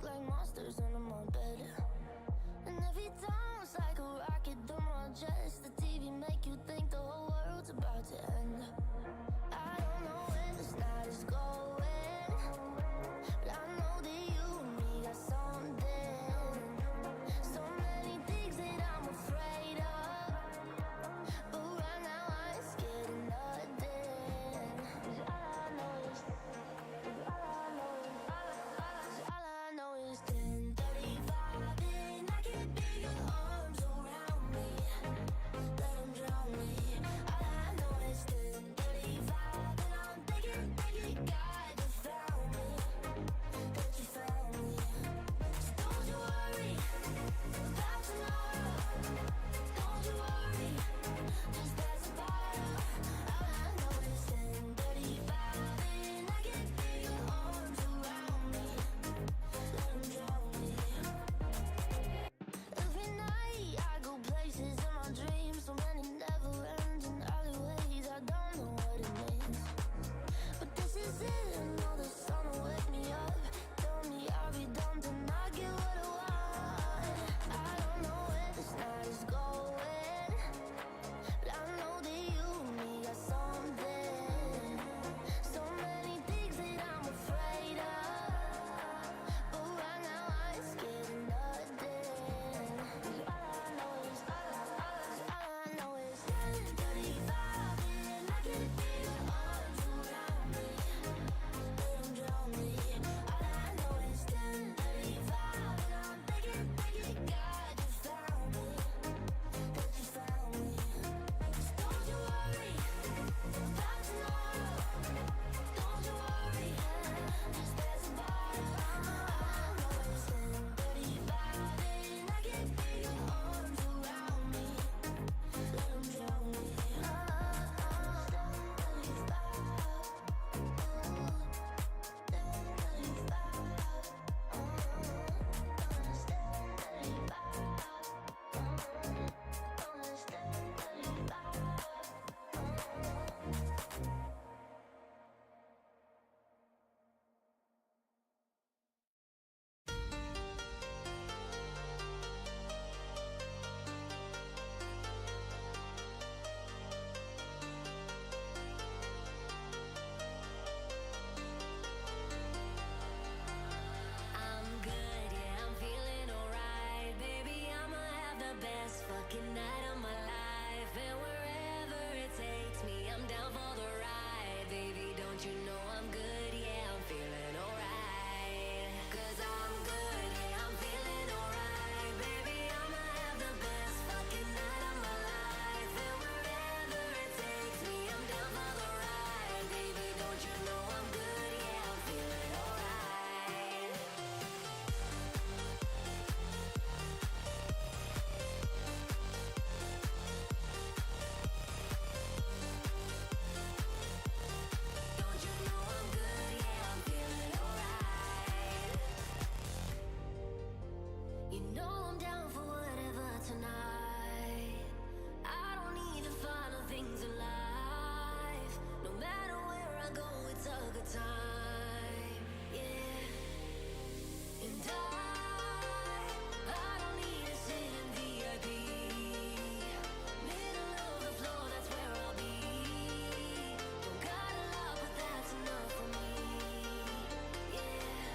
like monsters under my bed. And every time it's like a rocket through my chest. The TV make you think the whole world's about to end. I don't know where this night is going, but I know that you and me got something. So many things that I'm afraid of, but right now I ain't scared of nothing. 'Cause all I know is 10:35 and I can feel your arms around me. Let them drown me. All I know is 10:35 and I'm thinking God you found me, that you found me. So don't you worry about tomorrow. Don't you worry, just pass the bottle. All I know is 10:35 and I can feel your arms around me. Let them drown me. Every night I go places in my dreams, so many never-ending alleyways. I don't know what it means, but this is it. I know the sun will wake me up, tell me I'll be done, then I get what I want. I don't know where this night is going, but I know that you and me got something. So many things that I'm afraid of, but right now I ain't scared of nothing. 'Cause all I know is 10:35 and I can feel your arms around me. Let them drown me. All I know is 10:35 and I'm thinking God you found me, that you found me. So don't you worry about tomorrow. Don't you worry, just pass the bottle. All I know is 10:35 and I can feel your arms around me. Let them drown me. 10:35. I'm good, yeah, I'm feeling alright. Baby, I'ma have the best fucking night of my life. And wherever it takes me, I'm down for the ride. Baby, don't you know I'm good, yeah, I'm feeling alright. 'Cause I'm good, yeah, I'm feeling alright. Baby, I'ma have the best fucking night of my life. And wherever it takes me, I'm down for the ride. Baby, don't you know I'm good, yeah, I'm feeling alright. Don't you know I'm good, yeah, I'm feeling alright. You know I'm down for whatever tonight. I don't need the final things in life. No matter where I go, it's a good time, yeah. And I don't need to sit in VIP. Middle of the floor, that's where I'll be. Don't got a lot, but that's enough for me, yeah.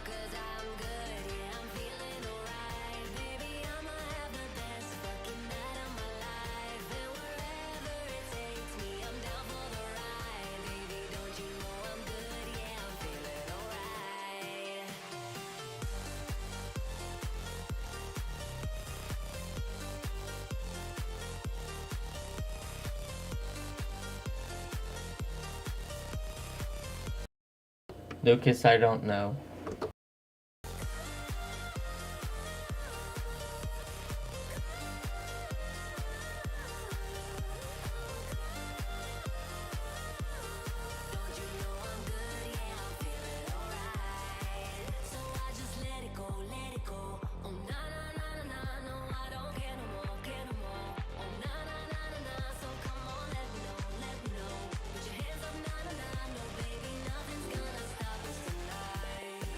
'Cause I'm good, yeah, I'm feeling alright. Baby, I'ma have the best fucking night of my life. And wherever it takes me, I'm down for the ride. Baby, don't you know I'm good, yeah, I'm feeling alright. Lucas, I don't know. Don't you know I'm good, yeah, I'm feeling alright. So I just let it go, let it go. Oh na na na na na, no, I don't care no more, care no more. Oh na na na na na, so come on, let me know, let me know. Put your hands up, na na na, no baby, nothing's gonna stop us tonight.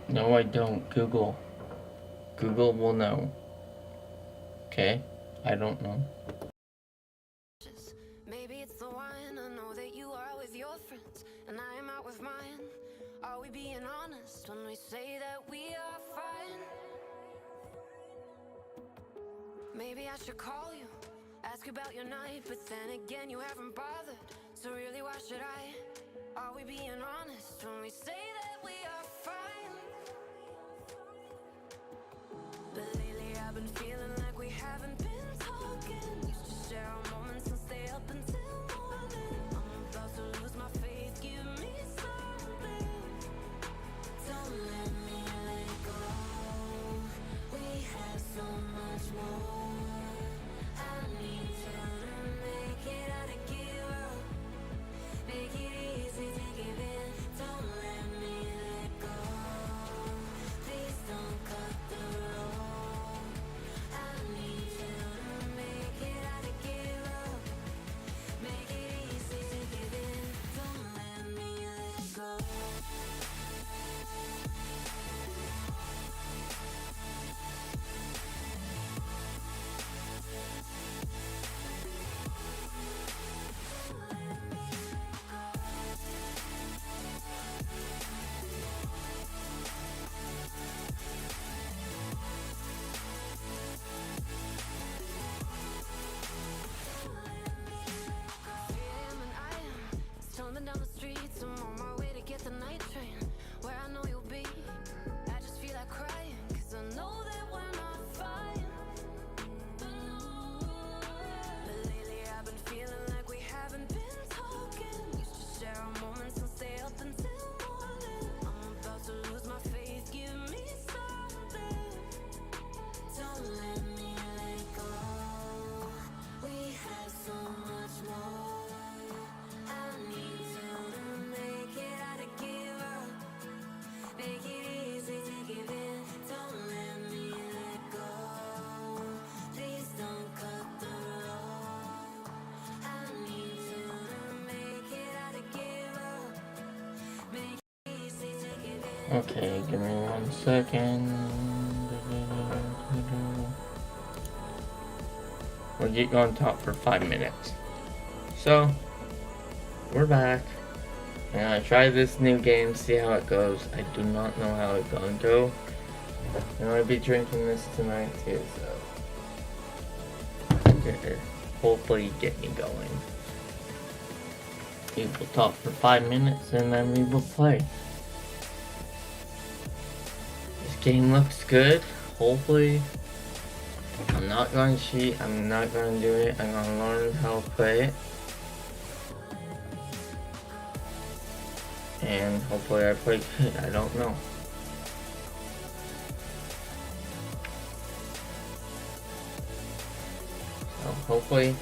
No, I don't. Google. Google will know. Okay? I don't know. Maybe it's the wine. I know that you are with your friends, and I am out with mine. Are we being honest when we say that we are fine? Maybe I should call you, ask you about your night, but then again you haven't bothered. So really, why should I? Are we being honest when we say that we are fine? But lately I've been feeling like we haven't been talking. Used to share our moments and stay up until morning. I'm about to lose my faith, give me something. Don't let me let go. We have so much more. I need you to make it out of give up. Make it easy to give in. Don't let me let go. Please don't cut the road. I need you to make it out of give up. Make it easy to give in. Don't let me let go. Storming down the streets, I'm on my way to get the night train. Where I know you'll be. I just feel like crying, cause I know that we're not fine. But lately I've been feeling like we haven't been talking. Used to share our moments and stay up until morning. I'm about to lose my faith, give me something. Don't let me let go. We have so much more. I need you to make it out of give up. Make it easy to give in. Don't let me let go. Please don't cut the road. I need you to make it out of give up. Make it easy to give in. Okay, give me 1 second. We're going to talk for 5 minutes. So, we're back. I'm gonna try this new game, see how it goes. I do not know how it's gonna go. I'm gonna be drinking this tonight too, so hopefully get me going. We will talk for 5 minutes and then we will play. This game looks good. Hopefully, I'm not going to cheat. I'm not going to do it. I'm going to learn how to play it. And hopefully I play good. I don't know. So hopefully,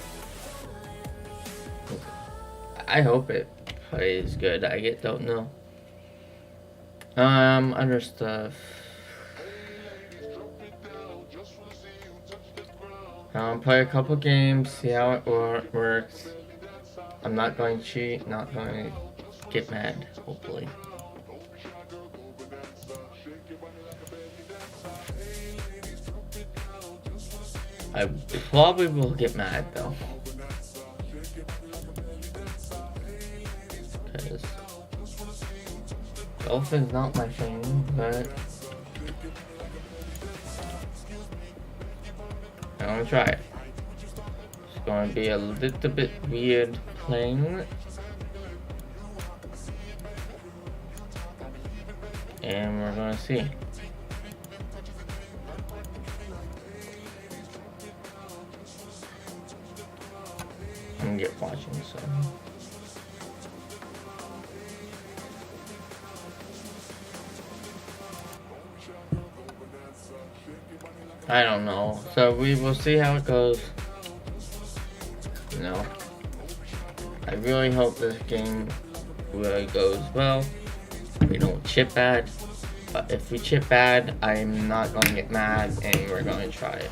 I hope it plays good. Don't know. Other stuff. Play a couple games, see how it works. I'm not going to cheat, not going to get mad, hopefully. I probably will get mad though. Because golfing's not my thing, but I'm gonna try it. It's gonna be a little bit weird playing it. And we're gonna see. I'm gonna get watching some. I don't know. So we will see how it goes. You know, I really hope this game really goes well. We don't chip bad. But if we chip bad, I'm not gonna get mad and we're gonna try it.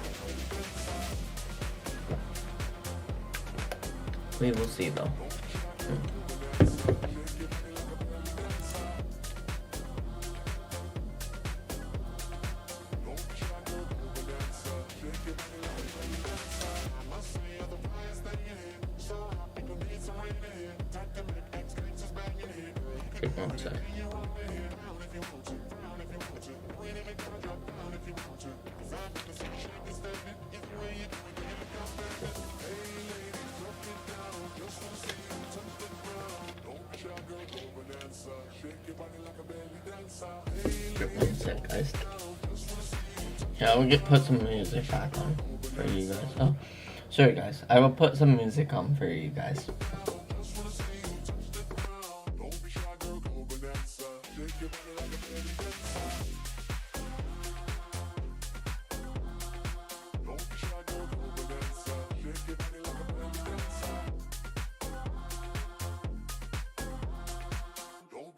We will see though. One sec. One sec, guys. Yeah, I will put some music back on for you guys. Oh, sorry guys. I will put some music on for you guys.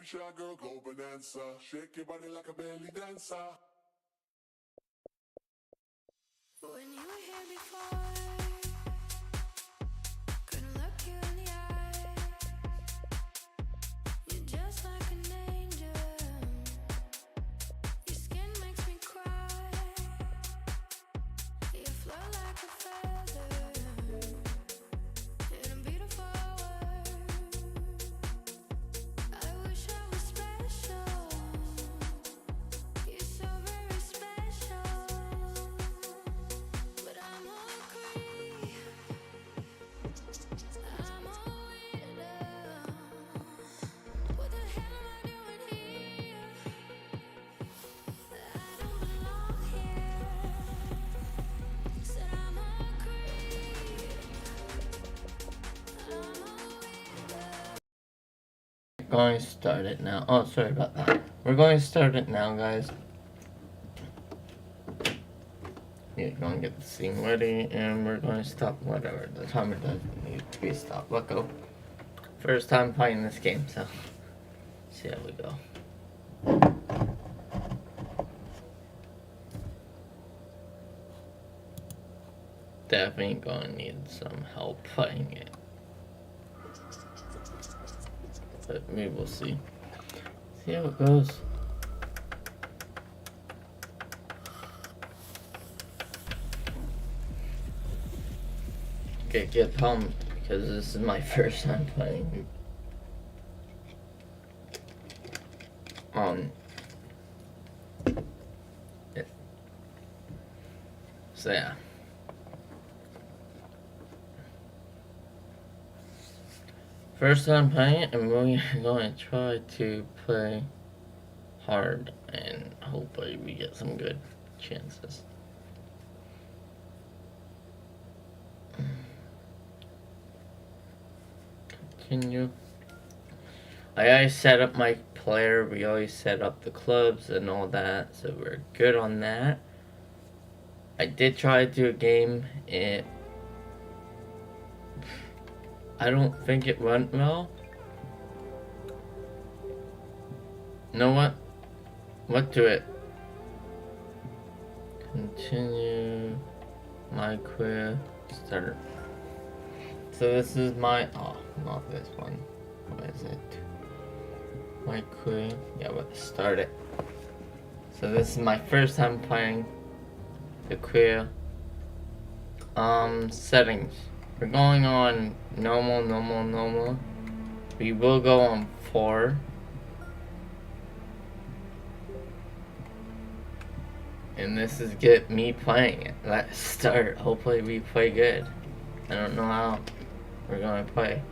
Shy girl, go bonanza. Shake your body like a belly dancer. When you were here before, couldn't look you in the eye. You're just like an angel. Your skin makes me cry. You float like a feather in a beautiful world. I wish I was special. You're so very special. But I'm all creep. I'm all weirdo. What the hell am I doing here? I don't belong here. Said I'm all creep. I'm all weirdo. Going to start it now. Oh, sorry about that. We're going to start it now, guys. Yeah, going to get the scene ready, and we're going to stop whatever. The timer doesn't need to be stopped. Let go. First time playing this game, so see how we go. Definitely going to need some help playing it. But we will see. See how it goes. Okay, get pumped because this is my first time playing. It. So yeah. First time playing it, and we're going to try to play hard, and hopefully we get some good chances. Continue. I always set up my player, we always set up the clubs and all that, so we're good on that. I did try to do a game, I don't think it went well. You know what? What to it? Continue my career. Start. So this is my, oh, not this one. What is it? My career. Yeah, let's start it. So this is my first time playing the career. Settings. We're going on normal. We will go on 4. And this is get me playing it. Let's start. Hopefully we play good. I don't know how we're gonna play.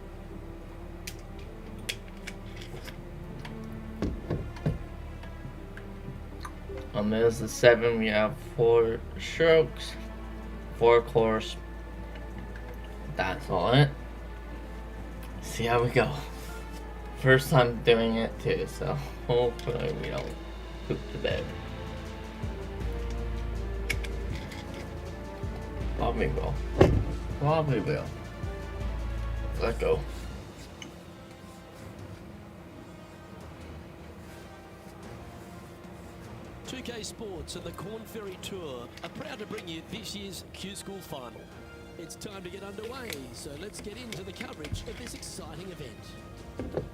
There's the 7. We have 4 strokes, 4 course. That's all it. See how we go. First time doing it too, so hopefully we don't poop the bed. Probably will. Let's go. PGA Sports and the Corn Ferry Tour are proud to bring you this year's Q School Final. It's time to get underway, so let's get into the coverage of this exciting event.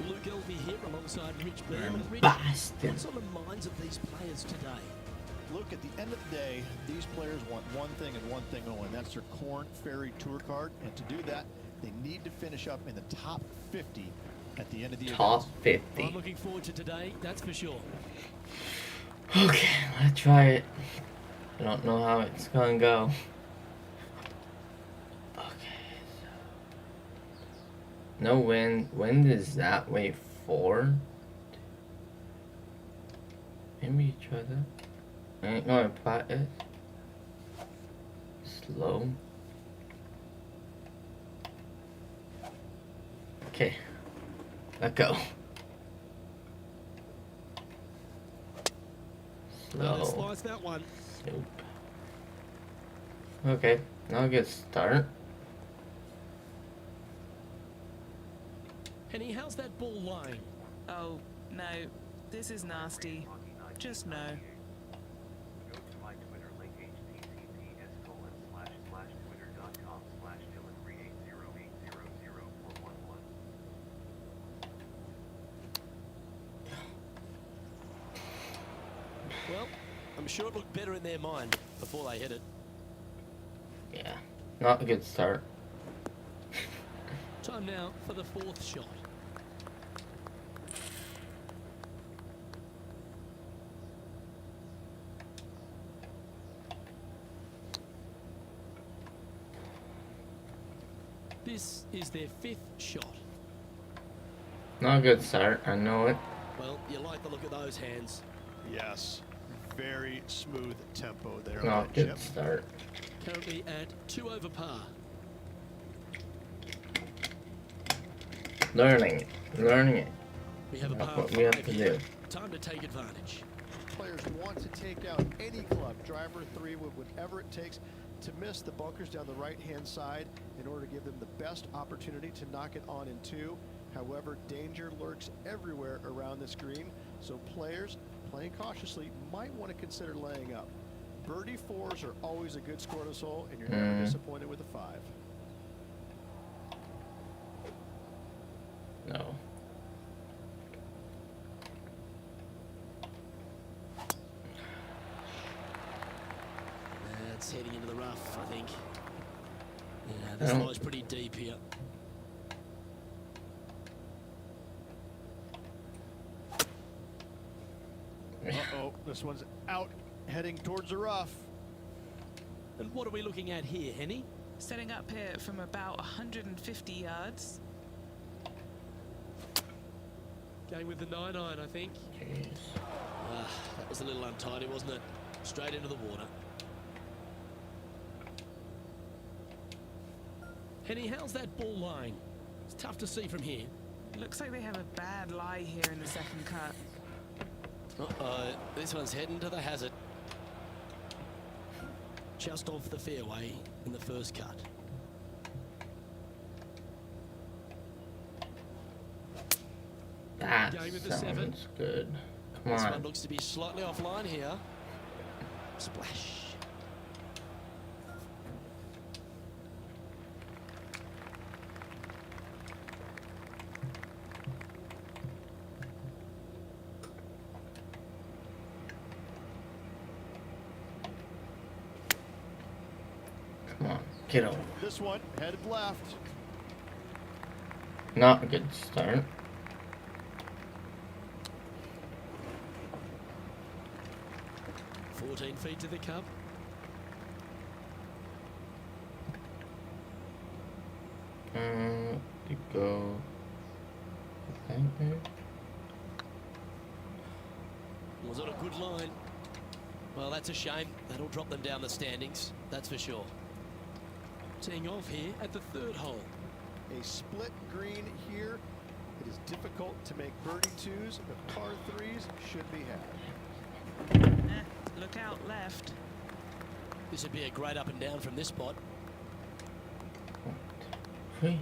Luke Elvey here alongside Rich Byrne. Rich, what's on the minds of these players today? Look, at the end of the day, these players want one thing and one thing only, and that's their Corn Ferry Tour card. And to do that, they need to finish up in the top 50 at the end of the top event. 50. I'm looking forward to today, that's for sure. Okay, let's try it. I don't know how it's gonna go. Okay, so no wind. Wind is that way forward. Maybe try that. I ain't gonna plot it. Slow. Okay, let go. Well, let's Slow. slice that one. Nope. Okay, now get start. Henny, how's that ball lying? Oh, no. This is nasty. Just no. Go to my Twitter link https://Dylan380800411. Well, I'm sure it looked better in their mind before they hit it. Yeah, not a good start. Time now for the fourth shot. This is their fifth shot. Not a good start, I know it. Well, you like the look of those hands. Yes, very smooth tempo there on Not a that good chip. start. Currently at 2 over par. Learning it. Learning it. We have a That's par what we have 5 to here. do. Time to take advantage. Players want to take out any club, driver, 3 wood, whatever it takes to miss the bunkers down the right-hand side in order to give them the best opportunity to knock it on in 2. However, danger lurks everywhere around this green, so players playing cautiously might want to consider laying up. Birdie 4s are always a good score to this hole, and you're never disappointed with a 5. No. That's heading into the rough, I think. Yeah, this lies pretty deep here. Uh-oh, this one's out, heading towards the rough. And what are we looking at here, Henny? Setting up here from about 150 yards. Going with the 9-iron, I think. Jeez. That was a little untidy, wasn't it? Straight into the water. Henny, how's that ball lying? It's tough to see from here. Looks like they have a bad lie here in the second cut. Uh-oh, this one's heading to the hazard. Just off the fairway in the first cut. That Going with the sounds 7. good. Come This on. one looks to be slightly offline here. Splash. Come on. Get over. This one headed left. Not a good start. Four 14 feet to the cup. To go. Was it a good line? Well, that's a shame. That'll drop them down the standings, that's for sure. Teeing off here at the third hole. A split green here. It is difficult to make birdie twos, but par threes should be had. Look out left. This would be a great up and down from this spot. Three.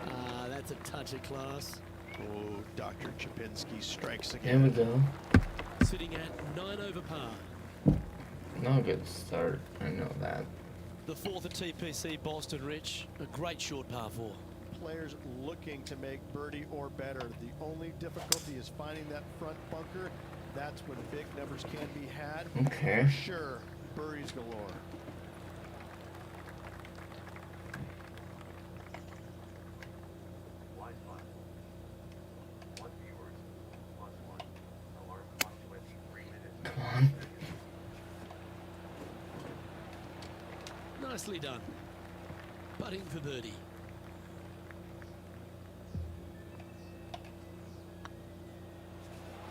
Ah, that's a touch of class. Oh, Dr. Chapinski strikes There again. we go. Sitting at 9 over par. Not a good start. I know that. The fourth at TPC Boston, Rich. A great short par 4. Players looking to make birdie or better. The only difficulty is finding that front bunker. That's when big numbers can be had. Okay. For sure, birdies galore. on. Nicely done. Putting for birdie.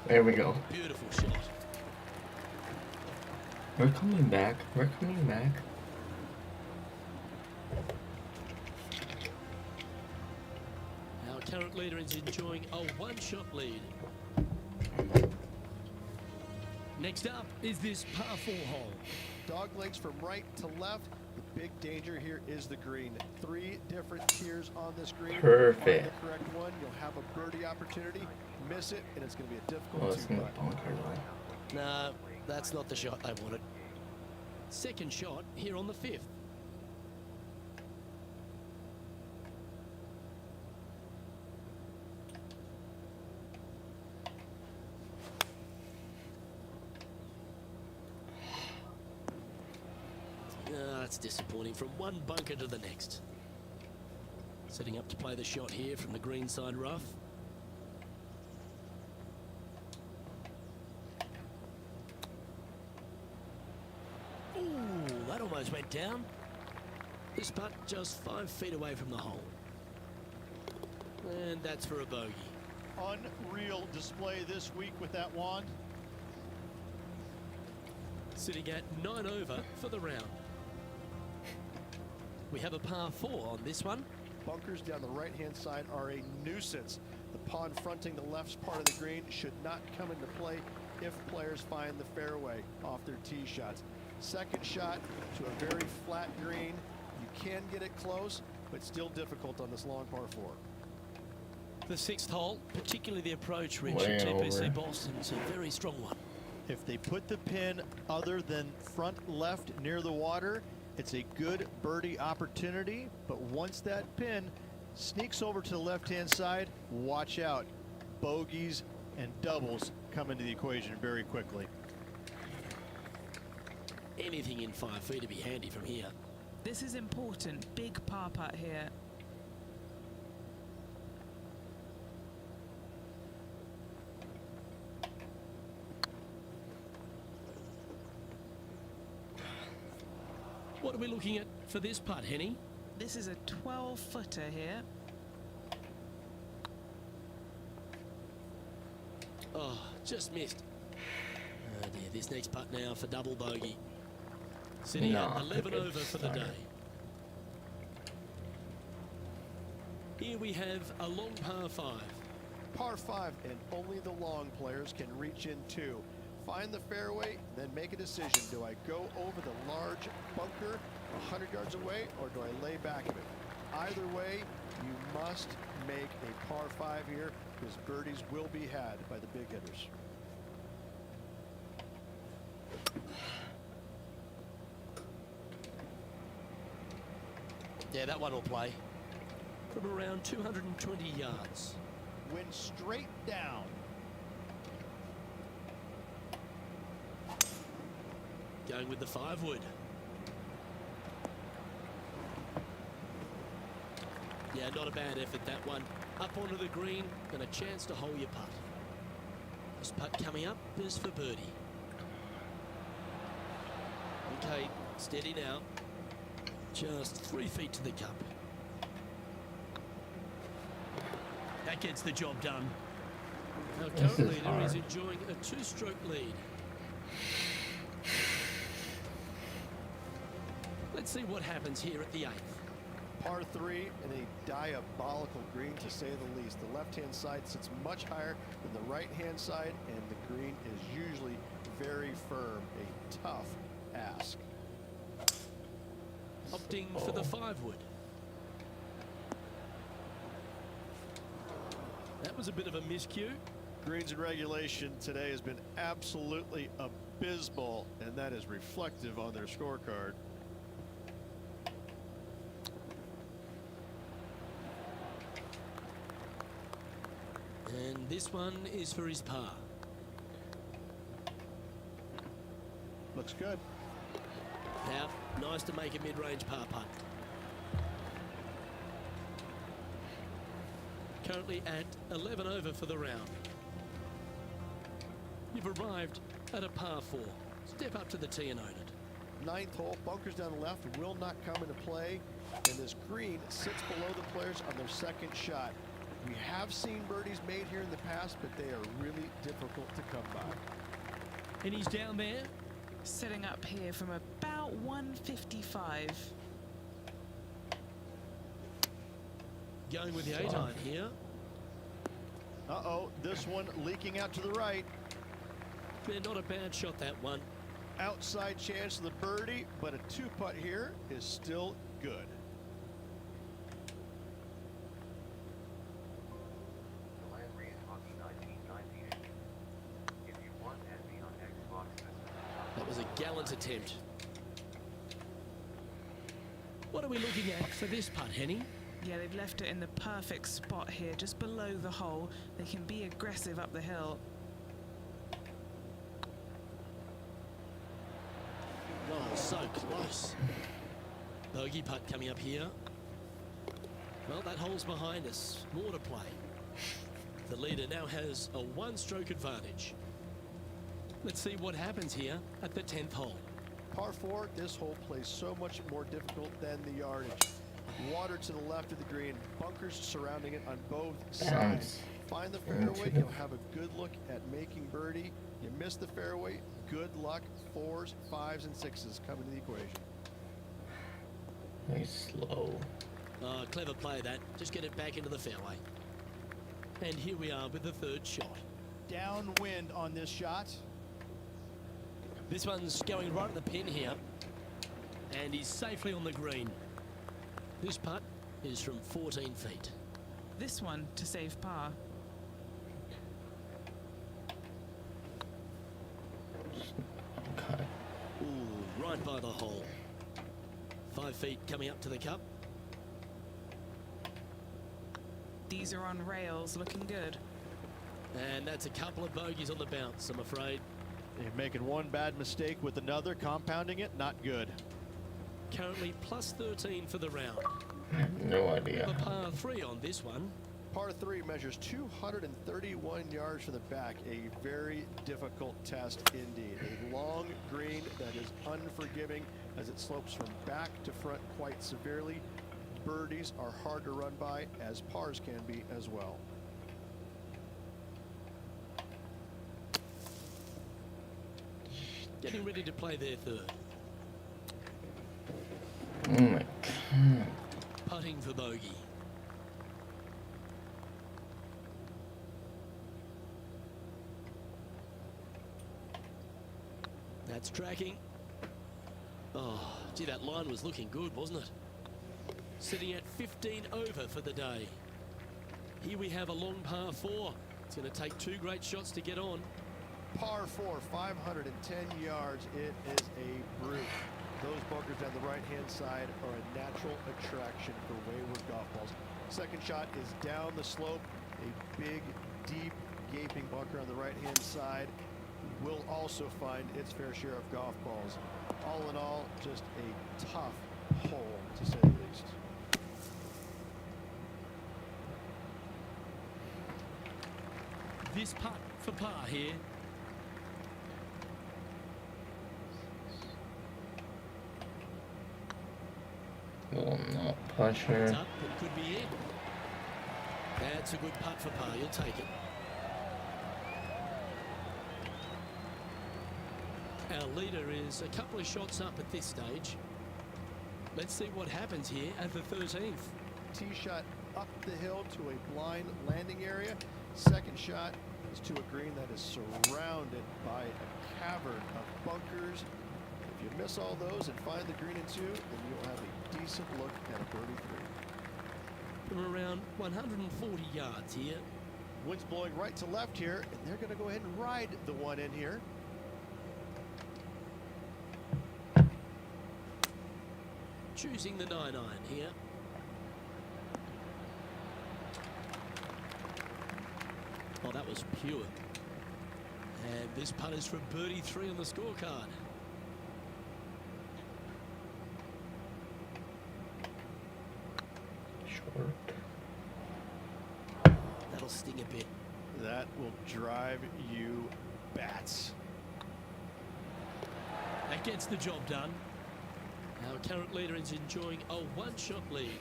There we go. Beautiful shot. We're coming back. We're coming back. Our current leader is enjoying a one-shot lead. Next up is this par 4 hole. Dog legs from right to left. The big danger here is the green. 3 different tiers on this green. Perfect. Find the correct one, you'll have a birdie opportunity. Miss it, and it's going to be a Oh, difficult it's gonna two-putt. bunker though. No, that's not the shot they wanted. Second shot here on the 5th. That's disappointing. From one bunker to the next. Setting up to play the shot here from the greenside rough. Ooh, that almost went down. This putt just 5 feet away from the hole. And that's for a bogey. Unreal display this week with that wand. Sitting at 9 over for the round. We have a par 4 on this one. Bunkers down the right-hand side are a nuisance. The pond fronting the left part of the green should not come into play if players find the fairway off their tee shots. Second shot to a very flat green. You can get it close, but still difficult on this long par 4. The 6th hole, particularly the approach, Rich, Way at TPC over. Boston's a very strong one. If they put the pin other than front left near the water, it's a good birdie opportunity, but once that pin sneaks over to the left-hand side, watch out. Bogeys and doubles come into the equation very quickly. Anything in 5 feet to be handy from here. This is important. Big par putt here. What are we looking at for this putt, Henny? This is a 12-footer here. Oh, just missed. Oh dear, this next putt now for double bogey. Sitting No, at 11 good over for the start. day. Here we have a long par 5. Par 5, and only the long players can reach in two. Find the fairway, then make a decision. Do I go over the large bunker 100 yards away, or do I lay back of it? Either way, you must make a par 5 here, because birdies will be had by the big hitters. Yeah, that one will play. From around 220 yards. Wind straight down. Going with the 5 wood. Yeah, not a bad effort, that one. Up onto the green and a chance to hole your putt. This putt coming up is for birdie. Okay, steady now. Just 3 feet to the cup. That gets the job done. Our This current is leader hard. is enjoying a 2-stroke lead. Let's see what happens here at the 8th. Par 3 and a diabolical green, to say the least. The left-hand side sits much higher than the right-hand side, and the green is usually very firm. A tough ask. Opting for the 5 wood. That was a bit of a miscue. Greens and regulation today has been absolutely abysmal, and that is reflective on their scorecard. And this one is for his par. Looks good. Now, nice to make a mid-range par putt. Currently at 11 over for the round. You've we've arrived at a par 4. Step up to the tee and own it. Ninth hole, bunkers down the left will not come into play, and this green sits below the players on their second shot. We have seen birdies made here in the past, but they are really difficult to come by. And he's down there. Setting up here from about 155. Going with the 8-iron here. Uh-oh, this one leaking out to the right. They're not a bad shot, that one. Outside chance of the birdie, but a 2-putt here is still good. The Landry and Hockey 1990. If you want, add me on Xbox. That was a gallant attempt. What are we looking at for this putt, Henny? Yeah, they've left it in the perfect spot here, just below the hole. They can be aggressive up the hill. Oh, so close. Bogey putt coming up here. Well, that hole's behind us. More to play. The leader now has a 1-stroke advantage. Let's see what happens here at the 10th hole. Par 4, this hole plays so much more difficult than the yardage. Water to the left of the green, bunkers surrounding it on both sides. Find the fairway, you'll have a good look at making birdie. You miss the fairway, good luck. 4s, 5s, and 6s come into the equation. Very slow. Clever play that. Just get it back into the fairway. And here we are with the 3rd shot. Downwind on this shot. This one's going right at the pin here. And he's safely on the green. This putt is from 14 feet. This one to save par. Okay. Ooh, right by the hole. 5 feet coming up to the cup. These are on rails, looking good. And that's a couple of bogeys on the bounce, I'm afraid. They're making one bad mistake with another, compounding it, not good. Currently plus 13 for the round. I have no idea. A par 3 on this one. Par 3 measures 231 yards from the back, a very difficult test indeed. A long green that is unforgiving as it slopes from back to front quite severely. Birdies are hard to run by, as pars can be as well. Getting ready to play their 3rd. Oh my god. Putting for bogey. That's tracking. Oh, gee, that line was looking good, wasn't it? Sitting at 15 over for the day. Here we have a long par 4. It's going to take 2 great shots to get on. Par 4, 510 yards. It is a brute. Those bunkers down the right-hand side are a natural attraction for wayward golf balls. Second shot is down the slope. A big, deep, gaping bunker on the right-hand side will also find its fair share of golf balls. All in all, just a tough hole, to say the least. This putt for par here. Will not push It's her. up, it could be in. That's a good putt for par, you'll take it. Our leader is a couple of shots up at this stage. Let's see what happens here at the 13th. Tee shot up the hill to a blind landing area. Second shot is to a green that is surrounded by a cavern of bunkers. If you miss all those and find the green in 2, then you'll have a decent look at a birdie 3. From around 140 yards here. Wind's blowing right to left here, and they're going to go ahead and ride the one in here. Choosing the 9-iron here. Oh, that was pure. And this putt is for birdie 3 on the scorecard. Short. That'll sting a bit. That will drive you bats. That gets the job done. Our current leader is enjoying a one-shot lead.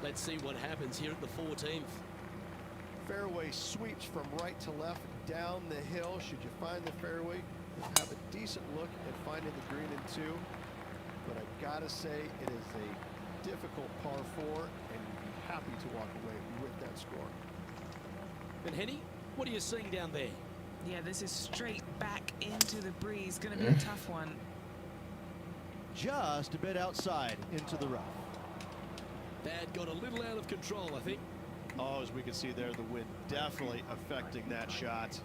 Let's see what happens here at the 14th. Fairway sweeps from right to left down the hill. Should you find the fairway, you'll have a decent look at finding the green in two. But I gotta say, it is a difficult par four, and you'd be happy to walk away with that score. And Henny, what are you seeing down there? Yeah, this is straight back into the breeze. Going to be a tough one. Just a bit outside into the rough. Bad got a little out of control, I think. Oh, as we can see there, the wind definitely affecting that shot.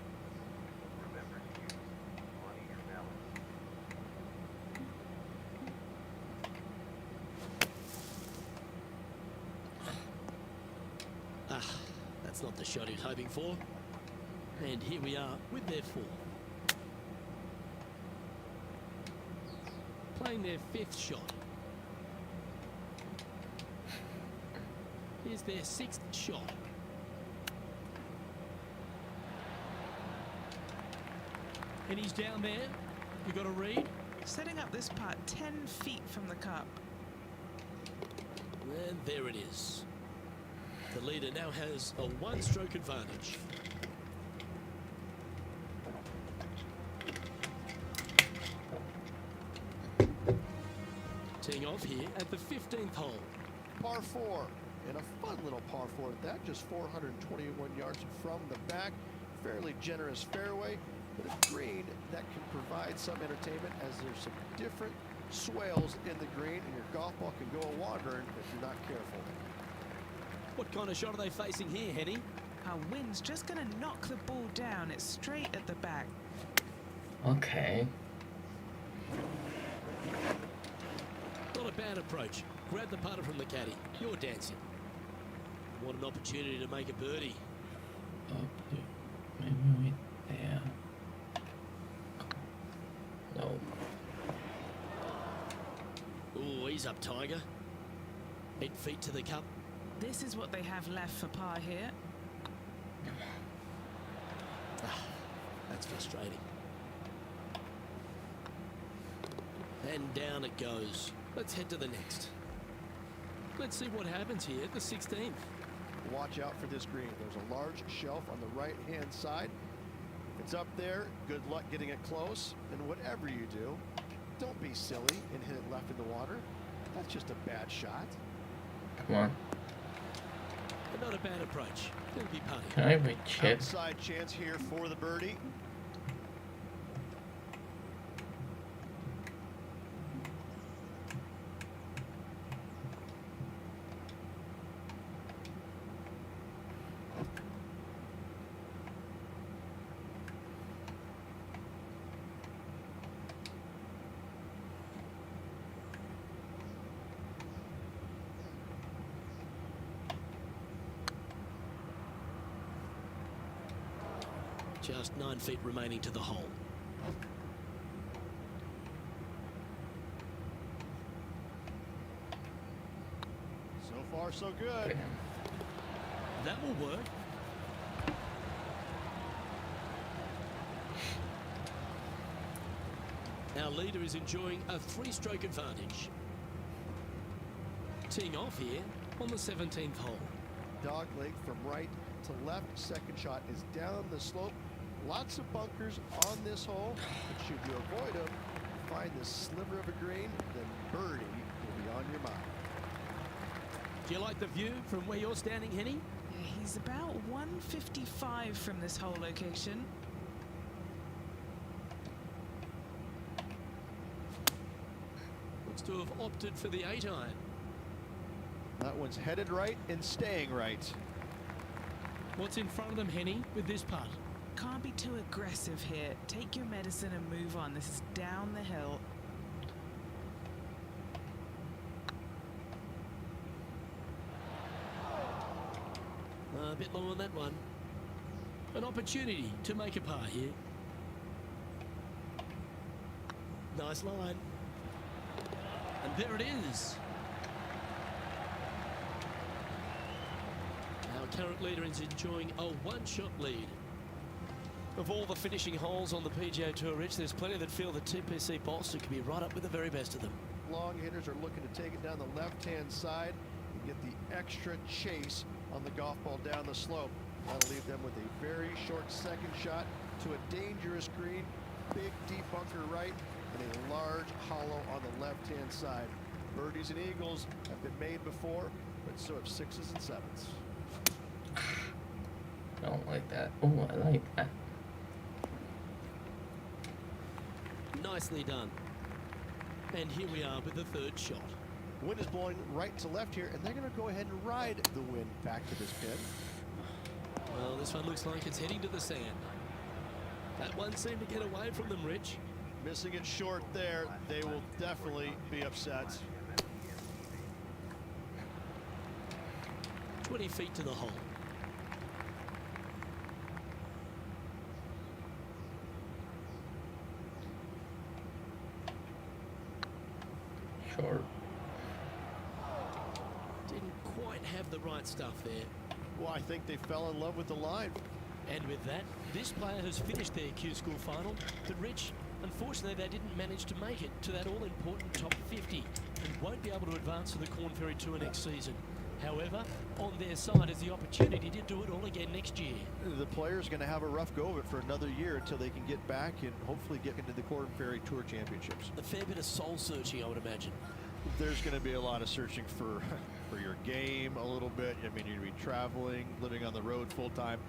Remember to use money your balance. That's not the shot he was hoping for. And here we are with their fourth. Playing their fifth shot. Here's their sixth shot. And he's down there. You got a read? Setting up this putt 10 feet from the cup. And there it is. The leader now has a one-stroke advantage. Teeing off here at the 15th hole. Par four, and a fun little par four at that, just 421 yards from the back. Fairly generous fairway, but a green that can provide some entertainment as there's some different swales in the green, and your golf ball can go a-wandering if you're not careful. What kind of shot are they facing here, Henny? Our wind's just going to knock the ball down. It's straight at the back. Okay. Not a bad approach. Grab the putter from the caddy. You're dancing. What an opportunity to make a birdie. Oh, maybe right there. No. Oh, he's up, Tiger. 8 feet to the cup. This is what they have left for par here. That's frustrating. And down it goes. Let's head to the next. Let's see what happens here at the 16th. Watch out for this green. There's a large shelf on the right-hand side. If it's up there, good luck getting it close. And whatever you do, don't be silly and hit it left in the water. That's just a bad shot. Come on. But not a bad approach. It'll be putting. Can I have a chip? Outside chance here for the birdie. Just 9 feet remaining to the hole. So far, so good. That will work. Our leader is enjoying a 3-stroke advantage. Teeing off here on the 17th hole. Dog leg from right to left. Second shot is down the slope. Lots of bunkers on this hole. But should you avoid them, find this sliver of a green, then birdie will be on your mind. Do you like the view from where you're standing, Henny? Yeah, he's about 155 from this hole location. Looks to have opted for the 8-iron. That one's headed right and staying right. What's in front of them, Henny, with this putt? Can't be too aggressive here. Take your medicine and move on. This is down the hill. A bit low on that one. An opportunity to make a par here. Nice line. And there it is. Our current leader is enjoying a one-shot lead. Of all the finishing holes on the PGA Tour, Rich, there's plenty that feel the TPC Bolster could be right up with the very best of them. Long hitters are looking to take it down the left-hand side and get the extra chase on the golf ball down the slope. That'll leave them with a very short second shot to a dangerous green, big deep bunker right, and a large hollow on the left-hand side. Birdies and eagles have been made before, but so have sixes and sevens. I don't like that. Oh, I like that. Nicely done. And here we are with the third shot. Wind is blowing right to left here, and they're going to go ahead and ride the wind back to this pin. Well, this one looks like it's heading to the sand. That one seemed to get away from them, Rich. Missing it short there, they will definitely be upset. 20 feet to the hole. Short. Didn't quite have the right stuff there. Well, I think they fell in love with the line. And with that, this player has finished their Q School final. But Rich, unfortunately, they didn't manage to make it to that all-important top 50 and won't be able to advance to the Corn Ferry Tour next season. However, on their side is the opportunity to do it all again next year. The player's going to have a rough go of it for another year until they can get back and hopefully get into the Corn Ferry Tour Championships. A fair bit of soul searching, I would imagine. There's going to be a lot of searching for your game a little bit. I mean, you're going to be traveling, living on the road full time.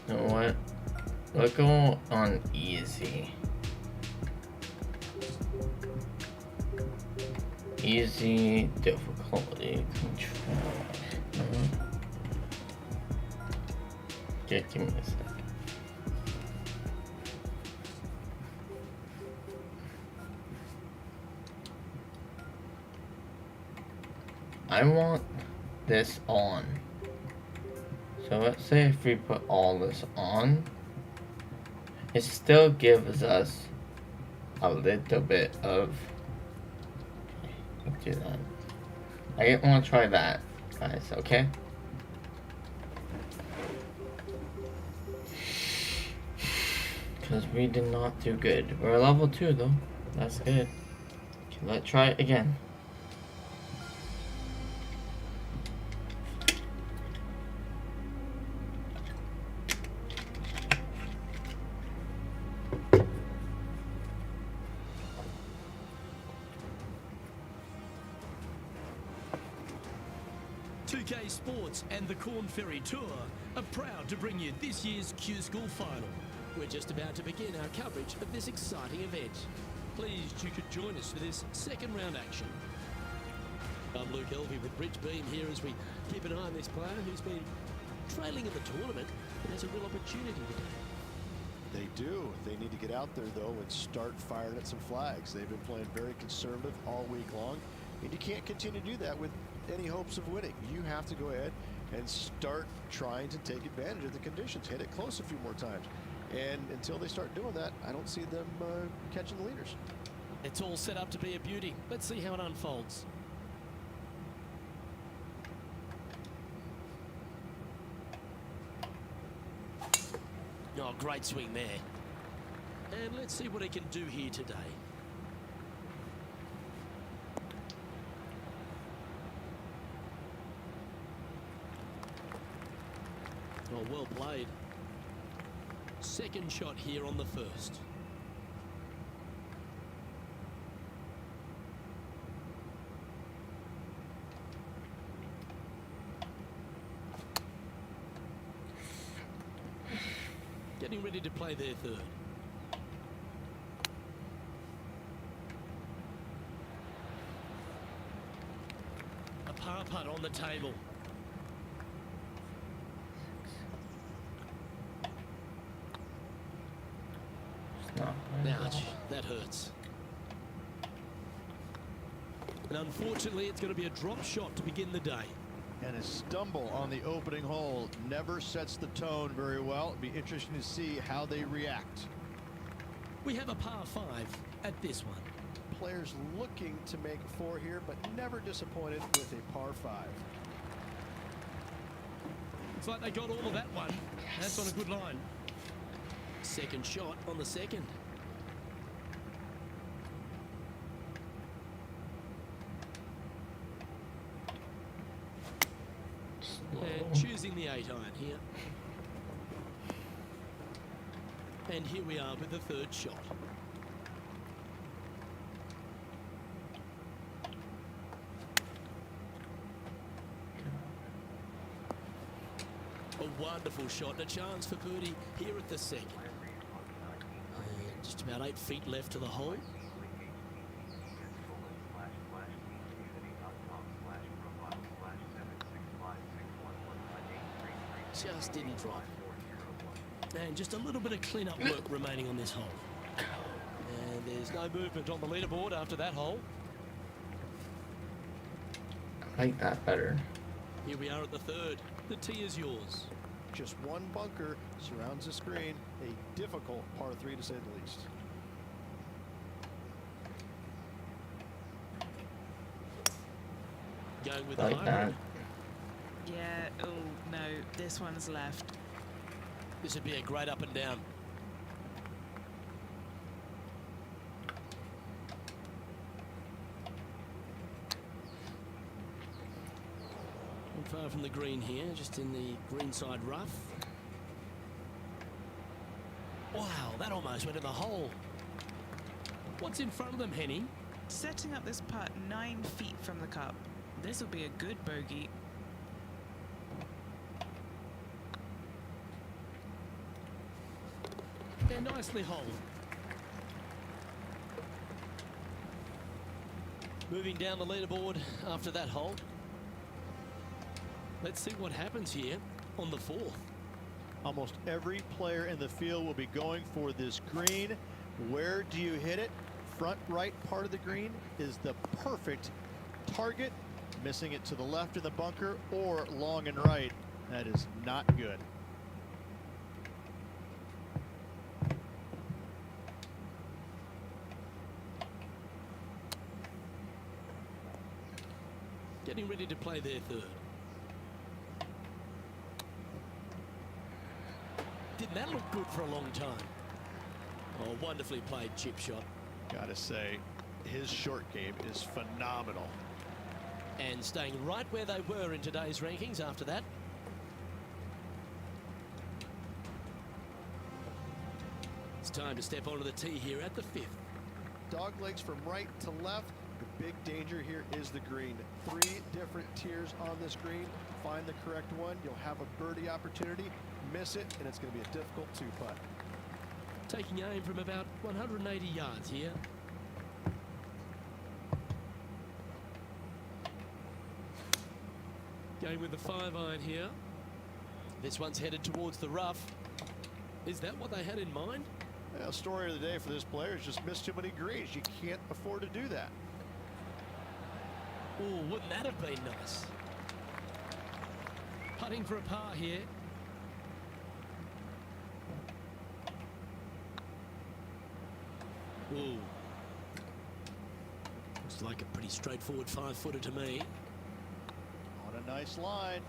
You know what? Let's go on easy. Easy difficulty control. Yeah, give me a sec. I want this on. So let's say if we put all this on, it still gives us a little bit of. Okay, let's do that. I want to try that, guys, okay? Because we did not do good. We're level 2 though. That's good. Okay, let's try it again. Sports and the Corn Ferry Tour are proud to bring you this year's Q School final. We're just about to begin our coverage of this exciting event. Pleased you could join us for this second round action. I'm Luke Elvey with Rich Beam here as we keep an eye on this player who's been trailing in the tournament and has a real opportunity today. They do. They need to get out there, though, and start firing at some flags. They've been playing very conservative all week long, and you can't continue to do that with any hopes of winning. You have to go ahead and start trying to take advantage of the conditions. Hit it close a few more times. And until they start doing that, I don't see them catching the leaders. It's all set up to be a beauty. Let's see how it unfolds. Oh, great swing there. And let's see what he can do here today. Oh, well played. Second shot here on the first. Getting ready to play their third. A par putt on the table. Ouch, that hurts. And unfortunately, it's going to be a drop shot to begin the day. And a stumble on the opening hole never sets the tone very well. It'd be interesting to see how they react. We have a par 5 at this one. Players looking to make 4 here, but never disappointed with a par 5. Looks like they got all of that one. That's on a good line. Second shot on the second. And choosing the 8-iron here. And here we are with the third shot. A wonderful shot and a chance for birdie here at the second. And just about 8 feet left to the hole. Just didn't drop. And just a little bit of clean-up work remaining on this hole. And there's no movement on the leaderboard after that hole. I like that better. Here we are at the third. The tee is yours. Just one bunker surrounds the screen. A difficult par 3 to say the least. Going with I the like that. hybrid. Yeah, oh no, this one's left. This would be a great up and down. Not far from the green here, just in the greenside rough. Wow, that almost went in the hole. What's in front of them, Henny? Setting up this putt 9 feet from the cup. This will be a good bogey. They're nicely holed. Moving down the leaderboard after that hole. Let's see what happens here on the fourth. Almost every player in the field will be going for this green. Where do you hit it? Front right part of the green is the perfect target. Missing it to the left of the bunker or long and right, that is not good. Getting ready to play their third. Didn't that look good for a long time? Oh, wonderfully played chip shot. Gotta say, his short game is phenomenal. And staying right where they were in today's rankings after that. It's time to step onto the tee here at the fifth. Dog legs from right to left. The big danger here is the green. 3 different tiers on this green. Find the correct one. You'll have a birdie opportunity. Miss it, and it's going to be a difficult 2-putt. Taking aim from about 180 yards here. Going with the 5-iron here. This one's headed towards the rough. Is that what they had in mind? Well, story of the day for this player is just missed too many greens. You can't afford to do that. Oh, wouldn't that have been nice? Putting for a par here. Ooh. Looks like a pretty straightforward 5-footer to me. On a nice line.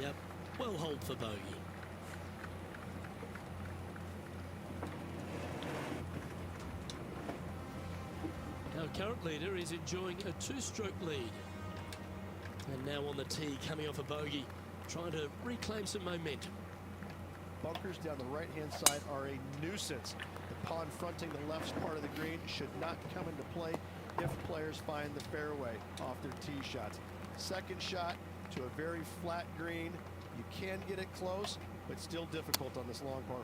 Yep, well holed for bogey. Our current leader is enjoying a 2-stroke lead. And now on the tee, coming off a bogey, trying to reclaim some momentum. Bunkers down the right-hand side are a nuisance. The pond fronting the left part of the green should not come into play if players find the fairway off their tee shots. Second shot to a very flat green. You can get it close, but still difficult on this long par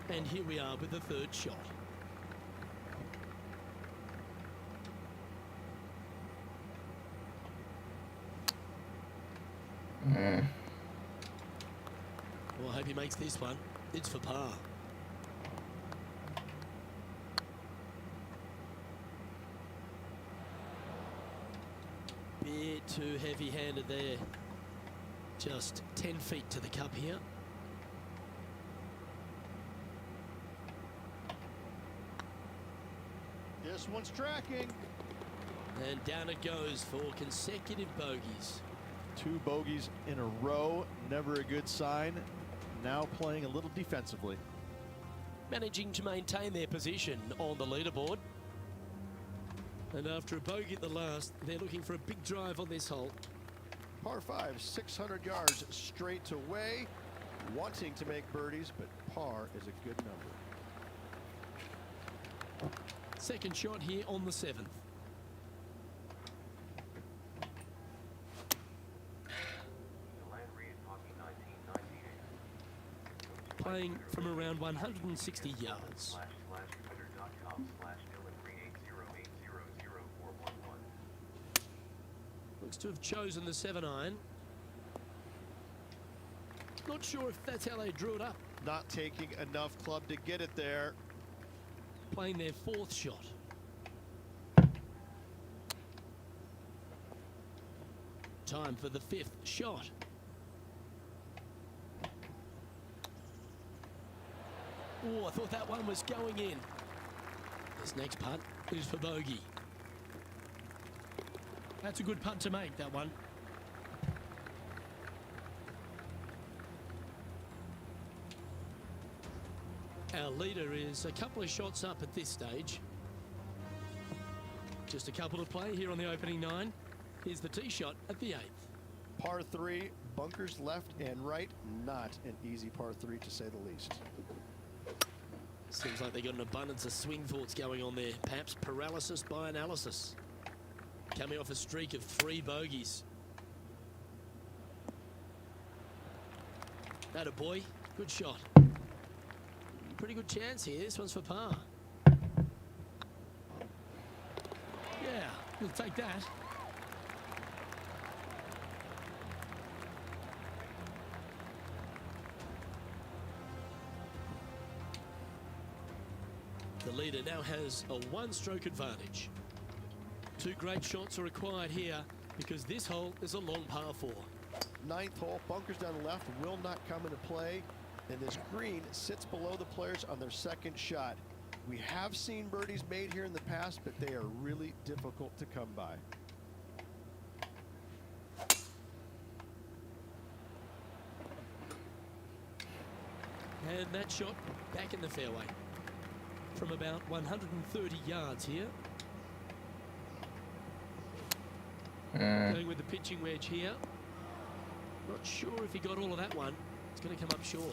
4. And here we are with the third shot. Well, I hope he makes this one. It's for par. Bit too heavy-handed there. Just 10 feet to the cup here. This one's tracking. And down it goes for consecutive bogeys. 2 bogeys in a row, never a good sign. Now playing a little defensively. Managing to maintain their position on the leaderboard. And after a bogey at the last, they're looking for a big drive on this hole. Par 5, 600 yards straight away. Wanting to make birdies, but par is a good number. Second shot here on the 7th. Playing from around 160 yards. Looks to have chosen the 7-iron. Not sure if that's how they drew it up. Not taking enough club to get it there. Playing their 4th shot. Time for the 5th shot. Oh, I thought that one was going in. This next putt is for bogey. That's a good putt to make, that one. Our leader is a couple of shots up at this stage. Just a couple to play here on the opening 9. Here's the tee shot at the 8th. Par 3, bunkers left and right. Not an easy par 3 to say the least. Seems like they got an abundance of swing thoughts going on there. Perhaps paralysis by analysis. Coming off a streak of 3 bogeys. That a boy. Good shot. Pretty good chance here. This one's for par. Yeah, we'll take that. The leader now has a 1-stroke advantage. 2 great shots are required here because this hole is a long par 4. 9th hole, bunkers down the left will not come into play, and this green sits below the players on their 2nd shot. We have seen birdies made here in the past, but they are really difficult to come by. And that shot back in the fairway from about 130 yards here. Going with the pitching wedge here. Not sure if he got all of that one. It's going to come up short.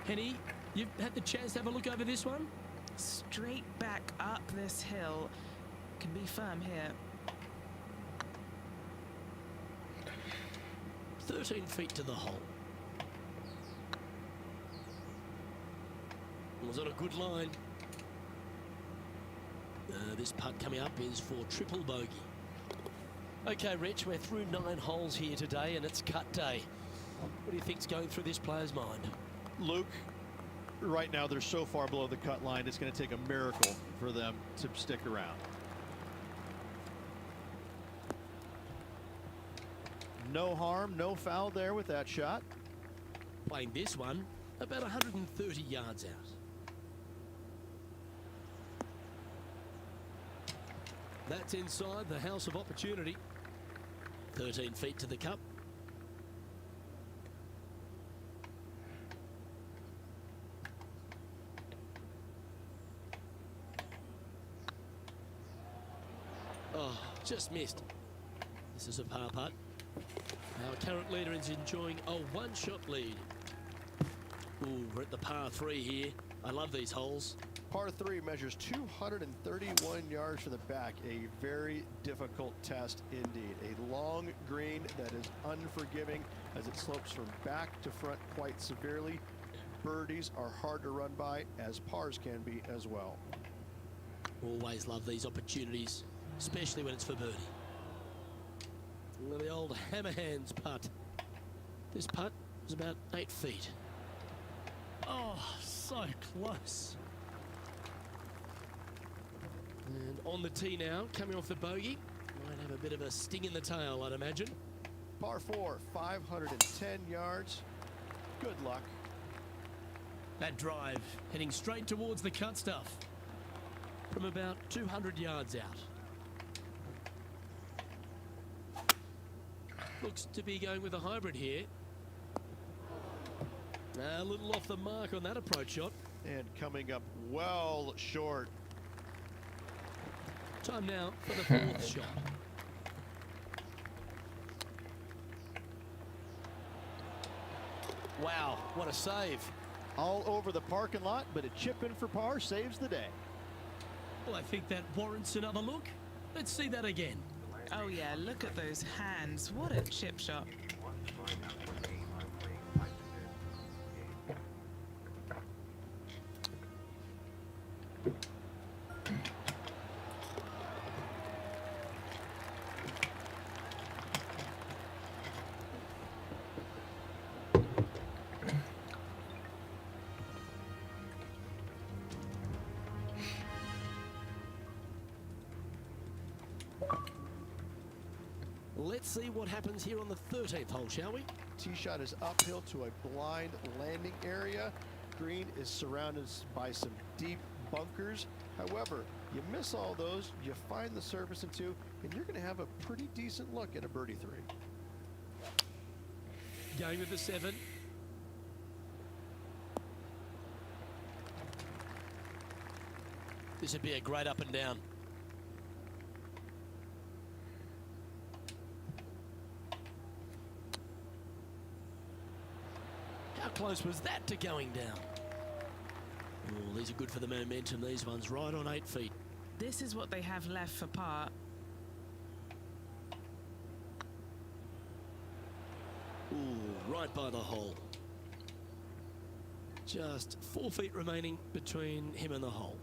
Henny, you've had the chance to have a look over this one? Straight back up this hill. Can be firm here. 13 feet to the hole. Was on a good line. This putt coming up is for triple bogey. Okay, Rich, we're through 9 holes here today, and it's cut day. What do you think's going through this player's mind? Luke, right now they're so far below the cut line, it's going to take a miracle for them to stick around. No harm, no foul there with that shot. Playing this one about 130 yards out. That's inside the house of opportunity. 13 feet to the cup. Oh, just missed. This is a par putt. Our current leader is enjoying a 1-shot lead. Ooh, we're at the par 3 here. I love these holes. Par 3 measures 231 yards from the back. A very difficult test indeed. A long green that is unforgiving as it slopes from back to front quite severely. Birdies are hard to run by, as pars can be as well. Always love these opportunities, especially when it's for birdie. The old hammer hands putt. This putt is about 8 feet. Oh, so close. And on the tee now, coming off the bogey. Might have a bit of a sting in the tail, I'd imagine. Par 4, 510 yards. Good luck. That drive heading straight towards the cut stuff from about 200 yards out. Looks to be going with a hybrid here. A little off the mark on that approach shot. And coming up well short. Time now for the fourth shot. Wow, what a save. All over the parking lot, but a chip in for par saves the day. Well, I think that warrants another look. Let's see that again. Oh yeah, look at those hands. What a chip shot. Let's see what happens here on the 13th hole, shall we? Tee shot is uphill to a blind landing area. Green is surrounded by some deep bunkers. However, you miss all those, you find the surface in two, and you're going to have a pretty decent look at a birdie 3. Going with the 7. This would be a great up and down. How close was that to going down? Oh, these are good for the momentum. These ones right on 8 feet. This is what they have left for par. Ooh, right by the hole. Just 4 feet remaining between him and the hole.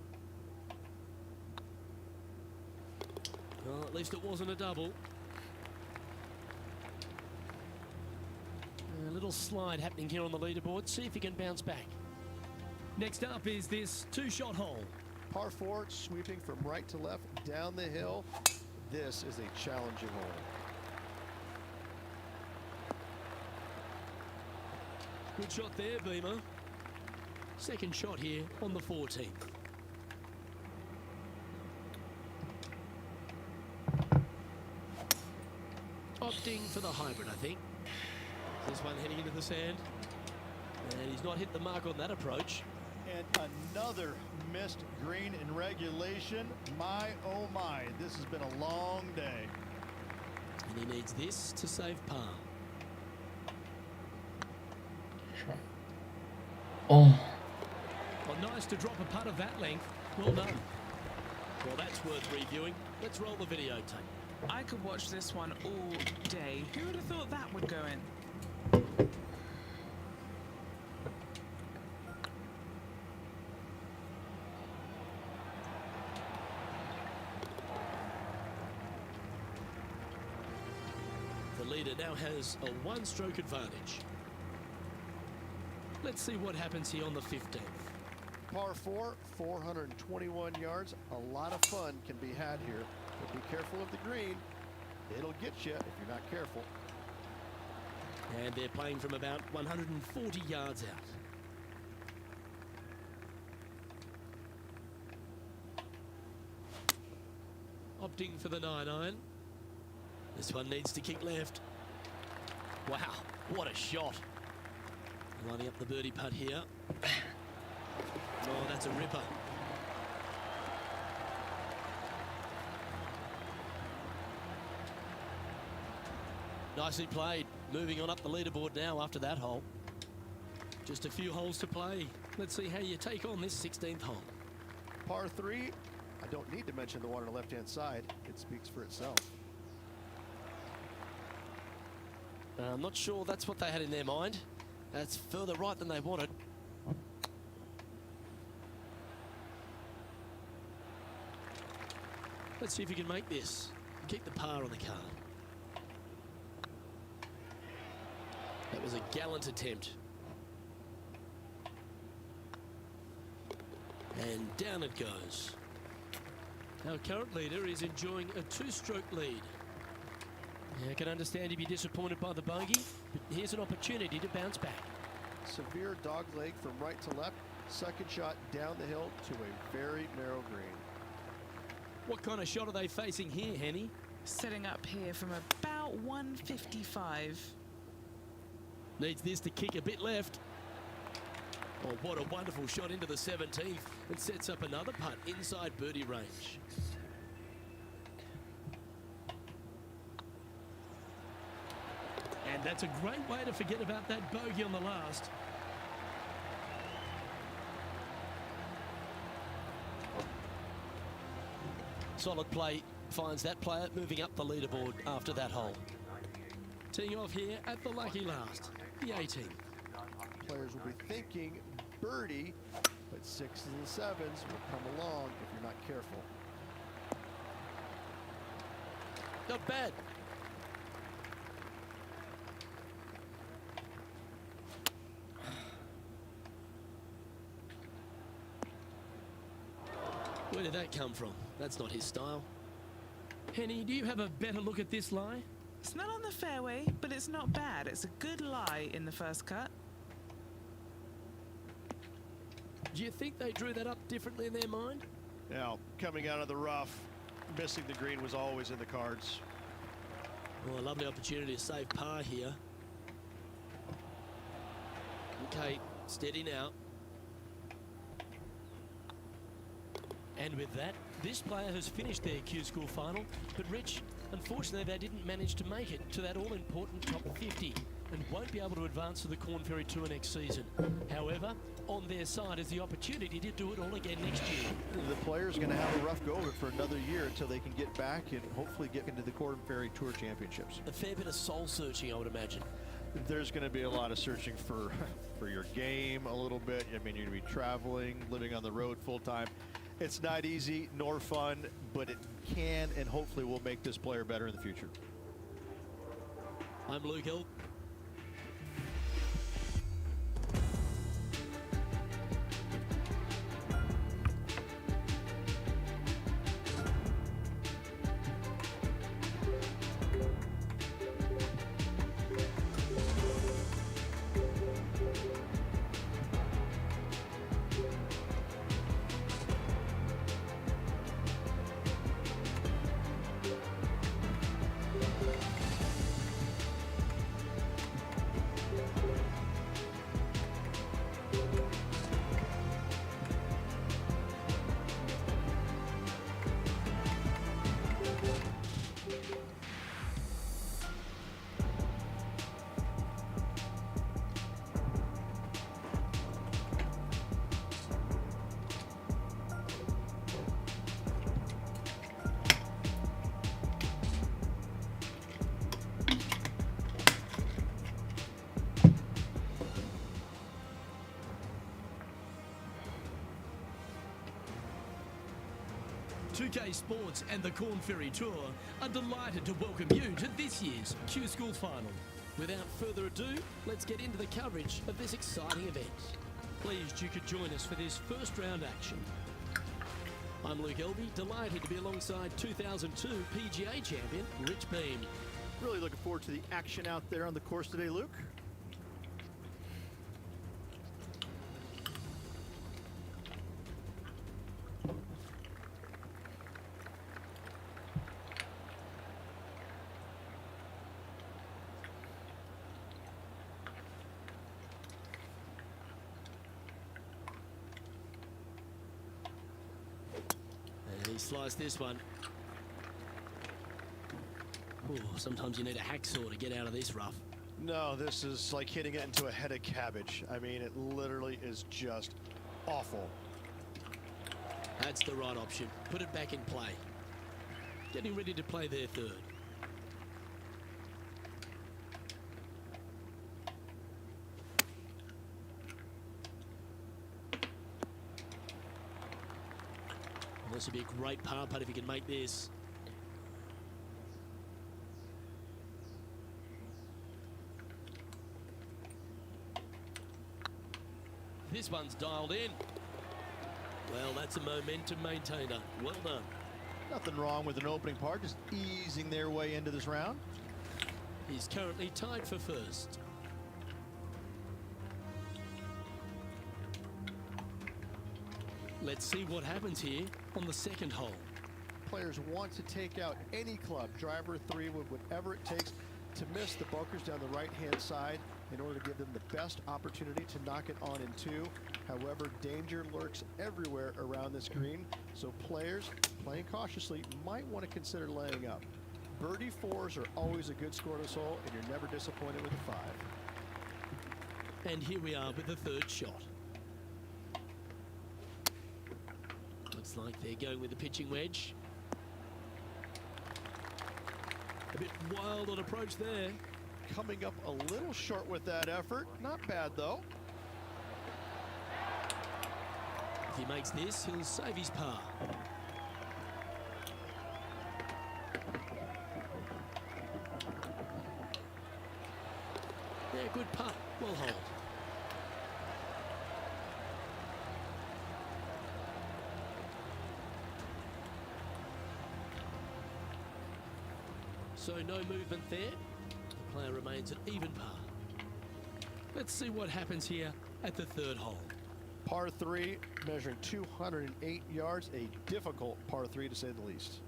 Well, at least it wasn't a double. A little slide happening here on the leaderboard. See if he can bounce back. Next up is this 2-shot hole. Par 4, sweeping from right to left down the hill. This is a challenging hole. Good shot there, Beamer. Second shot here on the 14th. Opting for the hybrid, I think. This one heading into the sand. And he's not hit the mark on that approach. And another missed green in regulation. My, oh my, this has been a long day. And he needs this to save par. Oh. Well, nice to drop a putt of that length. Well done. Well, that's worth reviewing. Let's roll the videotape. I could watch this one all day. Who would have thought that would go in? The leader now has a 1-stroke advantage. Let's see what happens here on the 15th. Par 4, 421 yards. A lot of fun can be had here. But be careful of the green. It'll get you if you're not careful. And they're playing from about 140 yards out. Opting for the 9-iron. This one needs to kick left. Wow, what a shot. Lining up the birdie putt here. Oh, that's a ripper. Nicely played. Moving on up the leaderboard now after that hole. Just a few holes to play. Let's see how you take on this 16th hole. Par 3, I don't need to mention the one on the left-hand side. It speaks for itself. I'm not sure that's what they had in their mind. That's further right than they wanted. Let's see if he can make this. Keep the par on the card. That was a gallant attempt. And down it goes. Our current leader is enjoying a 2-stroke lead. I can understand he'd be disappointed by the bogey, but here's an opportunity to bounce back. Severe dog leg from right to left. Second shot down the hill to a very narrow green. What kind of shot are they facing here, Henny? Setting up here from about 155. Needs this to kick a bit left. Oh, what a wonderful shot into the 17th. It sets up another putt inside birdie range. And that's a great way to forget about that bogey on the last. Solid play finds that player moving up the leaderboard after that hole. Teeing off here at the lucky last, the 18th. Players will be thinking birdie, but 6s and 7s will come along if you're not careful. Not bad. Where did that come from? That's not his style. Henny, do you have a better look at this lie? It's not on the fairway, but it's not bad. It's a good lie in the first cut. Do you think they drew that up differently in their mind? Now, coming out of the rough, missing the green was always in the cards. Well, a lovely opportunity to save par here. Okay, steady now. And with that, this player has finished their Q School final, but Rich, unfortunately they didn't manage to make it to that all-important top 50 and won't be able to advance to the Corn Ferry Tour next season. However, on their side is the opportunity to do it all again next year. The player's going to have a rough go of it for another year until they can get back and hopefully get into the Corn Ferry Tour Championships. A fair bit of soul searching, I would imagine. There's going to be a lot of searching for your game a little bit. I mean, you're going to be traveling, living on the road full time. It's not easy nor fun, but it can and hopefully will make this player better in the future. I'm Luke Hill. PGA Sports and the Corn Ferry Tour are delighted to welcome you to this year's Q School Final. Without further ado, let's get into the coverage of this exciting event. Pleased you could join us for this first round action. I'm Luke Elvey, delighted to be alongside 2002 PGA champion Rich Beam. Really looking forward to the action out there on the course today, Luke. And he sliced this one. Ooh, sometimes you need a hacksaw to get out of this rough. No, this is like hitting it into a head of cabbage. I mean, it literally is just awful. That's the right option. Put it back in play. Getting ready to play their third. Well, this would be a great par putt if he can make this. This one's dialed in. Well, that's a momentum maintainer. Well done. Nothing wrong with an opening part, just easing their way into this round. He's currently tied for first. Let's see what happens here on the second hole. Players want to take out any club, driver, 3 wood, whatever it takes to miss the bunkers down the right-hand side in order to give them the best opportunity to knock it on in 2. However, danger lurks everywhere around this green, so players playing cautiously might want to consider laying up. Birdie 4s are always a good score to this hole, and you're never disappointed with a 5. And here we are with the third shot. Looks like they're going with the pitching wedge. A bit wild on approach there. Coming up a little short with that effort. Not bad, though. If he makes this, he'll save his par. Yeah, good putt. Well hold. So no movement there. The player remains at even par. Let's see what happens here at the third hole. Par 3, measuring 208 yards. A difficult par 3, to say the least.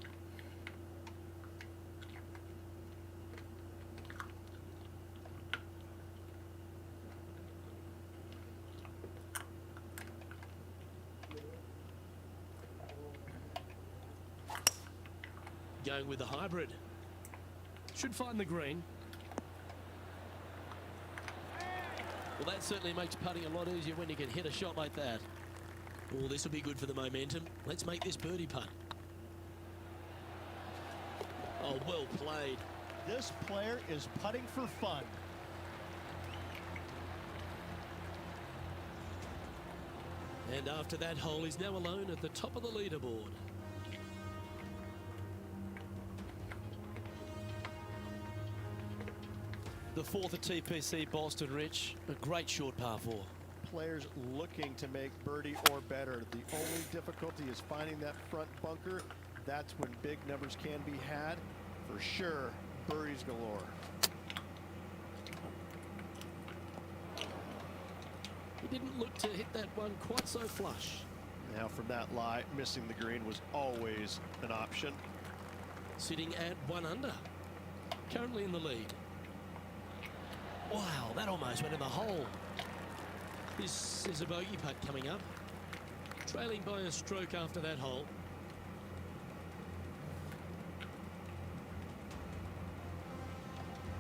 Going with the hybrid. Should find the green. Well, that certainly makes putting a lot easier when you can hit a shot like that. Oh, this will be good for the momentum. Let's make this birdie putt. Oh, well played. This player is putting for fun. And after that hole, he's now alone at the top of the leaderboard. The fourth at TPC Boston, Rich. A great short par 4. Players looking to make birdie or better. The only difficulty is finding that front bunker. That's when big numbers can be had. For sure, birdies galore. He didn't look to hit that one quite so flush. Now from that lie, missing the green was always an option. Sitting at 1 under. Currently in the lead. Wow, that almost went in the hole. This is a bogey putt coming up. Trailing by a stroke after that hole.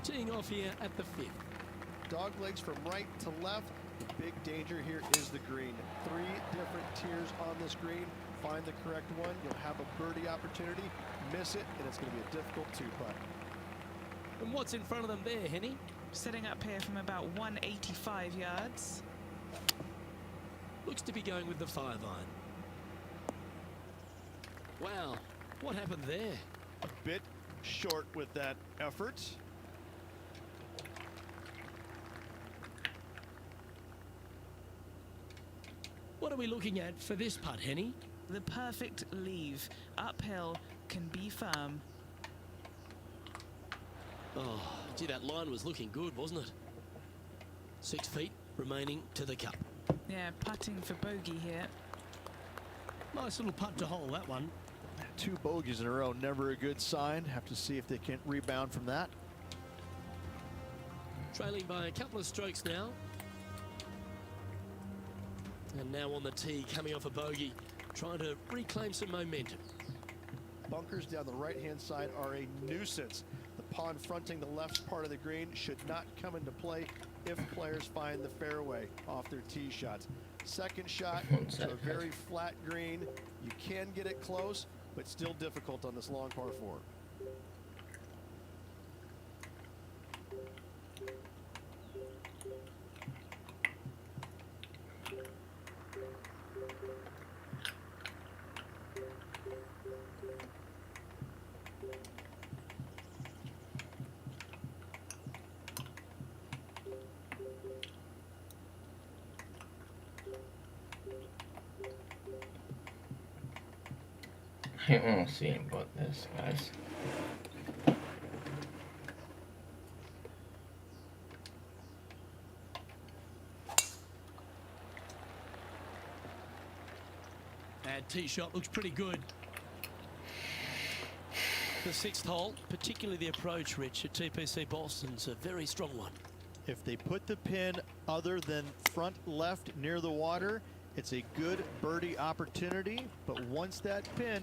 Teeing off here at the 5th. Dog legs from right to left. The big danger here is the green. 3 different tiers on this green. Find the correct one. You'll have a birdie opportunity. Miss it, and it's going to be a difficult 2-putt. And what's in front of them there, Henny? Setting up here from about 185 yards. Looks to be going with the 5-iron. Wow, what happened there? A bit short with that effort. What are we looking at for this putt, Henny? The perfect leave. Uphill, can be firm. Oh, gee, that line was looking good, wasn't it? 6 feet remaining to the cup. Yeah, putting for bogey here. Nice little putt to hole, that one. 2 bogeys in a row, never a good sign. Have to see if they can rebound from that. Trailing by a couple of strokes now. And now on the tee, coming off a bogey, trying to reclaim some momentum. Bunkers down the right-hand side are a nuisance. The pond fronting the left part of the green should not come into play if players find the fairway off their tee shots. Second shot to a very flat green. You can get it close, but still difficult on this long par 4. I don't want to see him but this, guys. And tee shot looks pretty good. The sixth hole, particularly the approach, Rich, at TPC Boston's a very strong one. If they put the pin other than front left near the water, it's a good birdie opportunity. But once that pin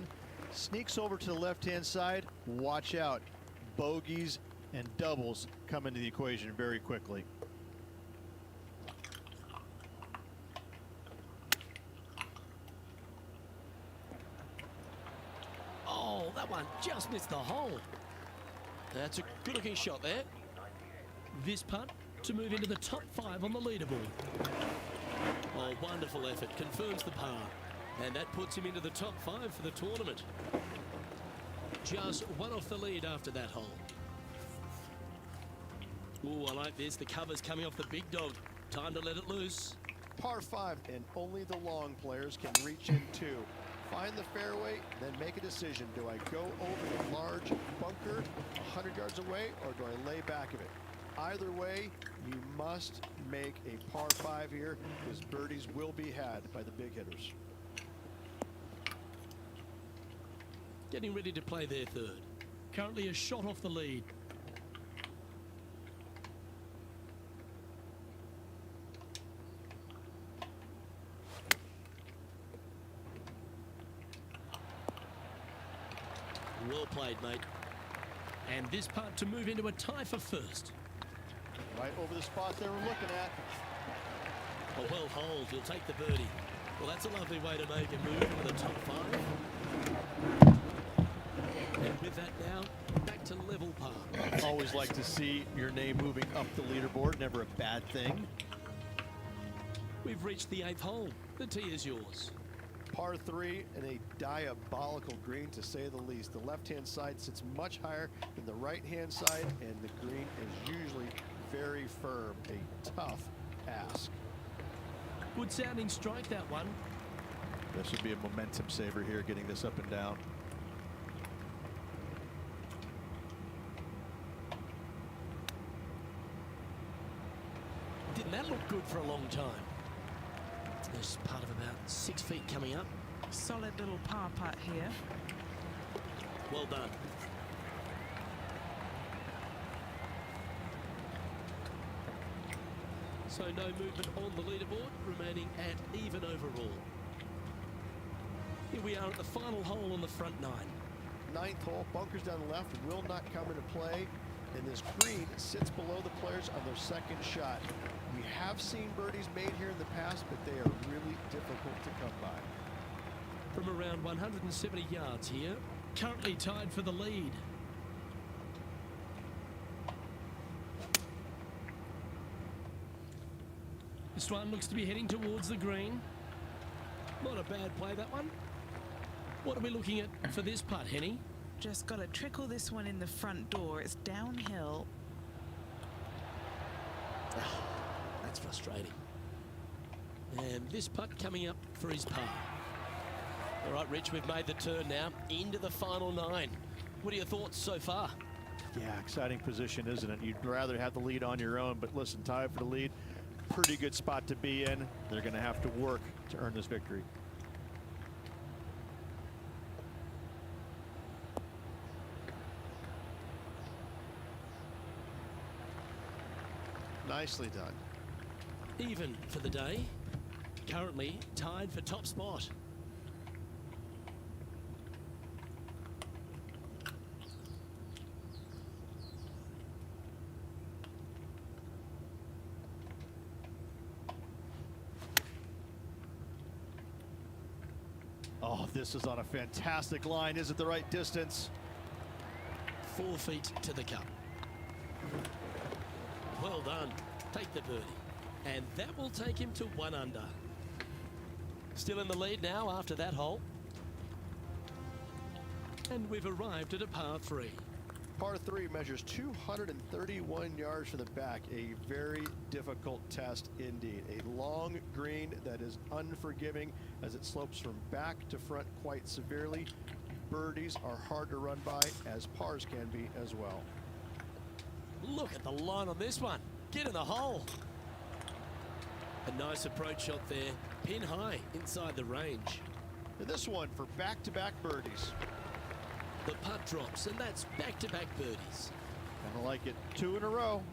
sneaks over to the left-hand side, watch out. Bogeys and doubles come into the equation very quickly. Oh, that one just missed the hole. That's a good-looking shot there. This putt to move into the top 5 on the leaderboard. Oh, wonderful effort. Confirms the par. And that puts him into the top 5 for the tournament. Just one off the lead after that hole. Ooh, I like this. The cover's coming off the big dog. Time to let it loose. Par 5, and only the long players can reach in two. Find the fairway, then make a decision. Do I go over the large bunker 100 yards away, or do I lay back of it? Either way, you must make a par 5 here, because birdies will be had by the big hitters. Getting ready to play their third. Currently a shot off the lead. Well played, mate. And this putt to move into a tie for first. Right over the spot they were looking at. A well holed, he'll take the birdie. Well, that's a lovely way to make a move into the top 5. And with that now, back to level par. Always like to see your name moving up the leaderboard, never a bad thing. We've reached the 8th hole. The tee is yours. Par 3 and a diabolical green, to say the least. The left-hand side sits much higher than the right-hand side, and the green is usually very firm. A tough ask. Good sounding strike, that one. That should be a momentum saver here, getting this up and down. Didn't that look good for a long time? There's part of about 6 feet coming up. Solid little par putt here. Well done. So no movement on the leaderboard, remaining at even overall. Here we are at the final hole on the front 9. 9th hole, bunkers down the left will not come into play, and this green sits below the players on their second shot. We have seen birdies made here in the past, but they are really difficult to come by. From around 170 yards here, currently tied for the lead. This one looks to be heading towards the green. Not a bad play, that one. What are we looking at for this putt, Henny? Just got to trickle this one in the front door. It's downhill. That's frustrating. And this putt coming up for his par. All right, Rich, we've made the turn now into the final 9. What are your thoughts so far? Yeah, exciting position, isn't it? You'd rather have the lead on your own, but listen, tied for the lead, pretty good spot to be in. They're going to have to work to earn this victory. Nicely done. Even for the day. Currently tied for top spot. Oh, this is on a fantastic line. Is it the right distance? 4 feet to the cup. Well done. Take the birdie. And that will take him to 1 under. Still in the lead now after that hole. And we've arrived at a par 3. Par 3 measures 231 yards for the back. A very difficult test indeed. A long green that is unforgiving as it slopes from back to front quite severely. Birdies are hard to run by, as pars can be as well. Look at the line on this one. Get in the hole. A nice approach shot there. Pin high inside the range. And this one for back-to-back birdies. The putt drops, and that's back-to-back birdies. Kind of like it. 2 in a row.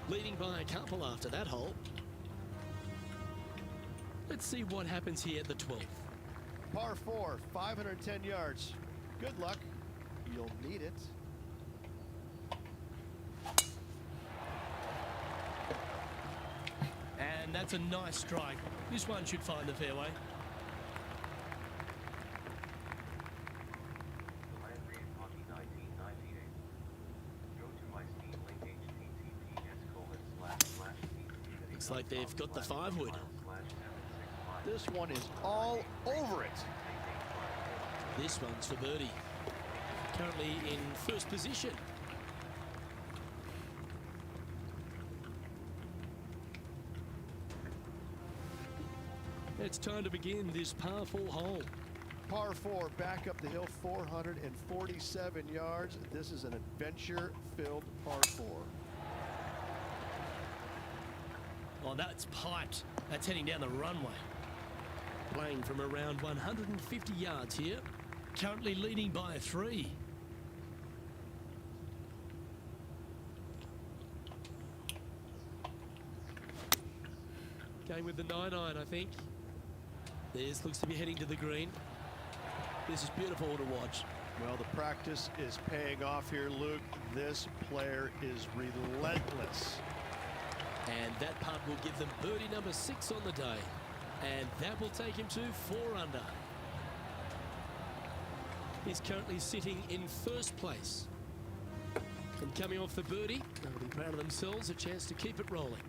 Leading by a couple after that hole. Let's see what happens here at the 12th. Par 4, 510 yards. Good luck. You'll need it. And that's a nice strike. This one should find the fairway. Landry Hockey 1998. Go to my Steam link https://. Looks like they've got the 5-wood. This one is all over it. This one's for birdie. Currently in first position. It's time to begin this par 4 hole. Par 4, back up the hill, 447 yards. This is an adventure-filled par 4. Oh, that's piped. That's heading down the runway. Playing from around 150 yards here. Currently leading by 3. Going with the 9-iron, I think. This looks to be heading to the green. This is beautiful to watch. Well, the practice is paying off here, Luke. This player is relentless. And that putt will give them birdie number 6 on the day. And that will take him to 4 under. He's currently sitting in first place. And coming off the birdie, they'll be proud of themselves, a chance to keep it rolling.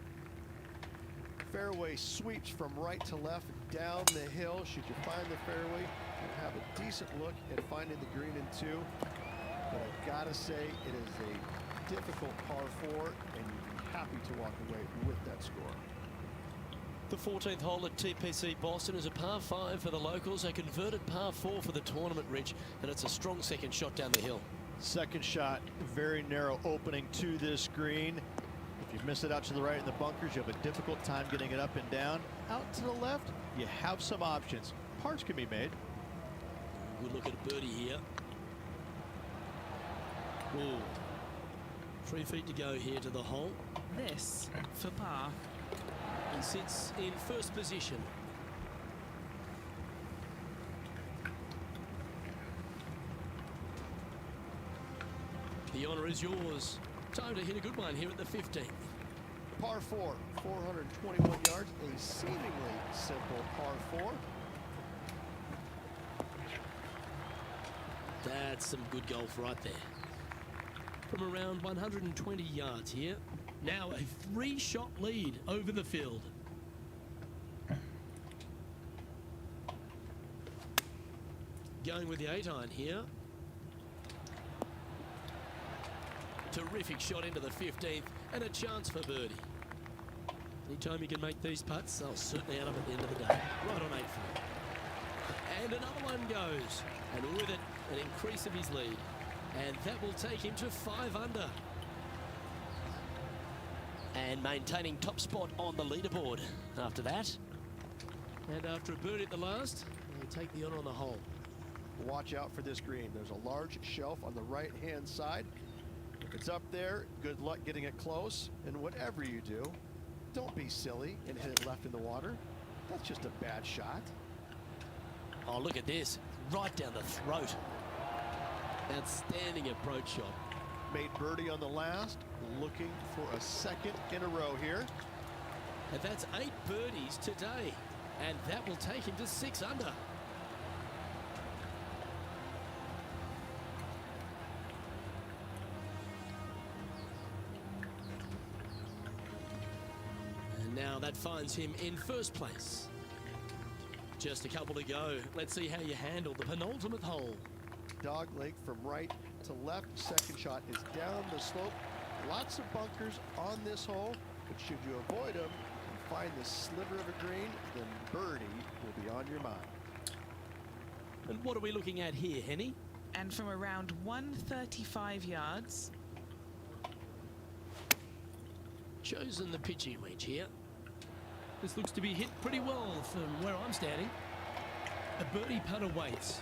Fairway sweeps from right to left down the hill. Should you find the fairway, you'll have a decent look at finding the green in 2. But I've got to say, it is a difficult par 4, and you'd be happy to walk away with that score. The 14th hole at TPC Boston is a par 5 for the locals, a converted par 4 for the tournament, Rich, and it's a strong second shot down the hill. Second shot, very narrow opening to this green. If you miss it out to the right in the bunkers, you have a difficult time getting it up and down. Out to the left, you have some options. Pars can be made. Good look at a birdie here. Ooh. 3 feet to go here to the hole. This for par. He sits in first position. The honour is yours. Time to hit a good one here at the 15th. Par 4, 421 yards, a seemingly simple par 4. That's some good golf right there. From around 120 yards here. Now a 3-shot lead over the field. Going with the 8-iron here. Terrific shot into the 15th and a chance for birdie. Anytime you can make these putts, they'll certainly add up at the end of the day. Right on 8 feet. And another one goes. And with it, an increase of his lead. And that will take him to 5 under. And maintaining top spot on the leaderboard after that. And after a birdie at the last, they take the honour on the hole. Watch out for this green. There's a large shelf on the right-hand side. If it's up there, good luck getting it close. And whatever you do, don't be silly and hit it left in the water. That's just a bad shot. Oh, look at this. Right down the throat. Outstanding approach shot. Made birdie on the last, looking for a second in a row here. And that's 8 birdies today. And that will take him to 6 under. And now that finds him in first place. Just a couple to go. Let's see how you handle the penultimate hole. Dog leg from right to left. Second shot is down the slope. Lots of bunkers on this hole, but should you avoid them and find the sliver of a green, then birdie will be on your mind. And what are we looking at here, Henny? And from around 135 yards, Chosen the pitching wedge here. This looks to be hit pretty well from where I'm standing. A birdie putt awaits.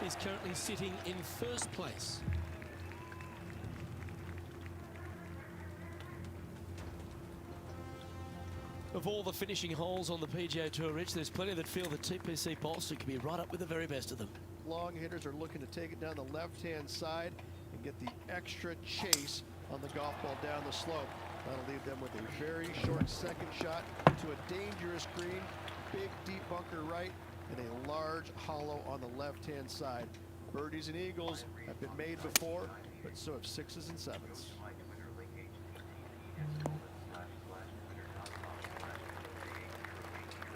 He's currently sitting in first place. Of all the finishing holes on the PGA Tour, Rich, there's plenty that feel the TPC Boston can be right up with the very best of them. Long hitters are looking to take it down the left-hand side and get the extra chase on the golf ball down the slope. That'll leave them with a very short second shot to a dangerous green, big deep bunker right, and a large hollow on the left-hand side. Birdies and eagles have been made before, but so have sixes and sevens.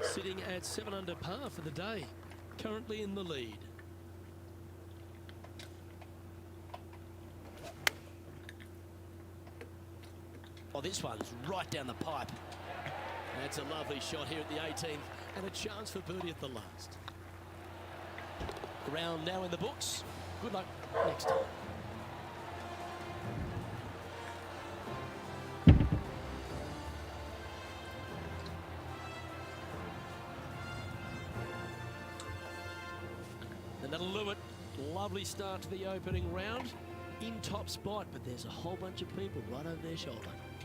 Sitting at 7 under par for the day, currently in the lead. Oh, this one's right down the pipe. That's a lovely shot here at the 18th and a chance for birdie at the last. Round now in the books. Good luck next time. And that'll do it. Lovely start to the opening round. In top spot, but there's a whole bunch of people right over their shoulder.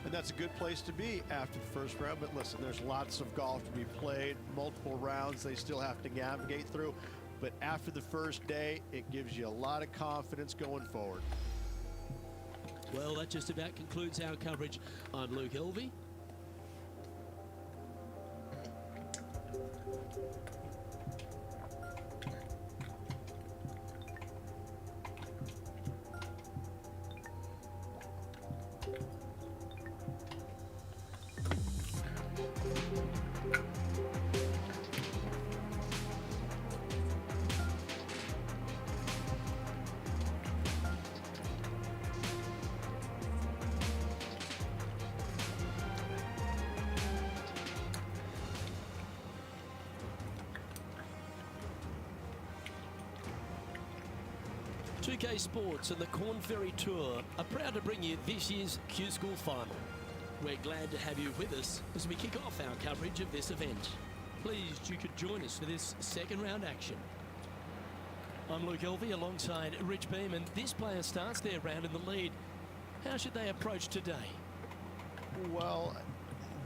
And that's a good place to be after the first round. But listen, there's lots of golf to be played, multiple rounds they still have to navigate through. But after the first day, it gives you a lot of confidence going forward. Well, that just about concludes our coverage. I'm Luke Elvey. PGA Sports and the Corn Ferry Tour are proud to bring you this year's Q School Final. We're glad to have you with us as we kick off our coverage of this event. Pleased you could join us for this second round action. I'm Luke Elvey alongside Rich Beam, and this player starts their round in the lead. How should they approach today? Well,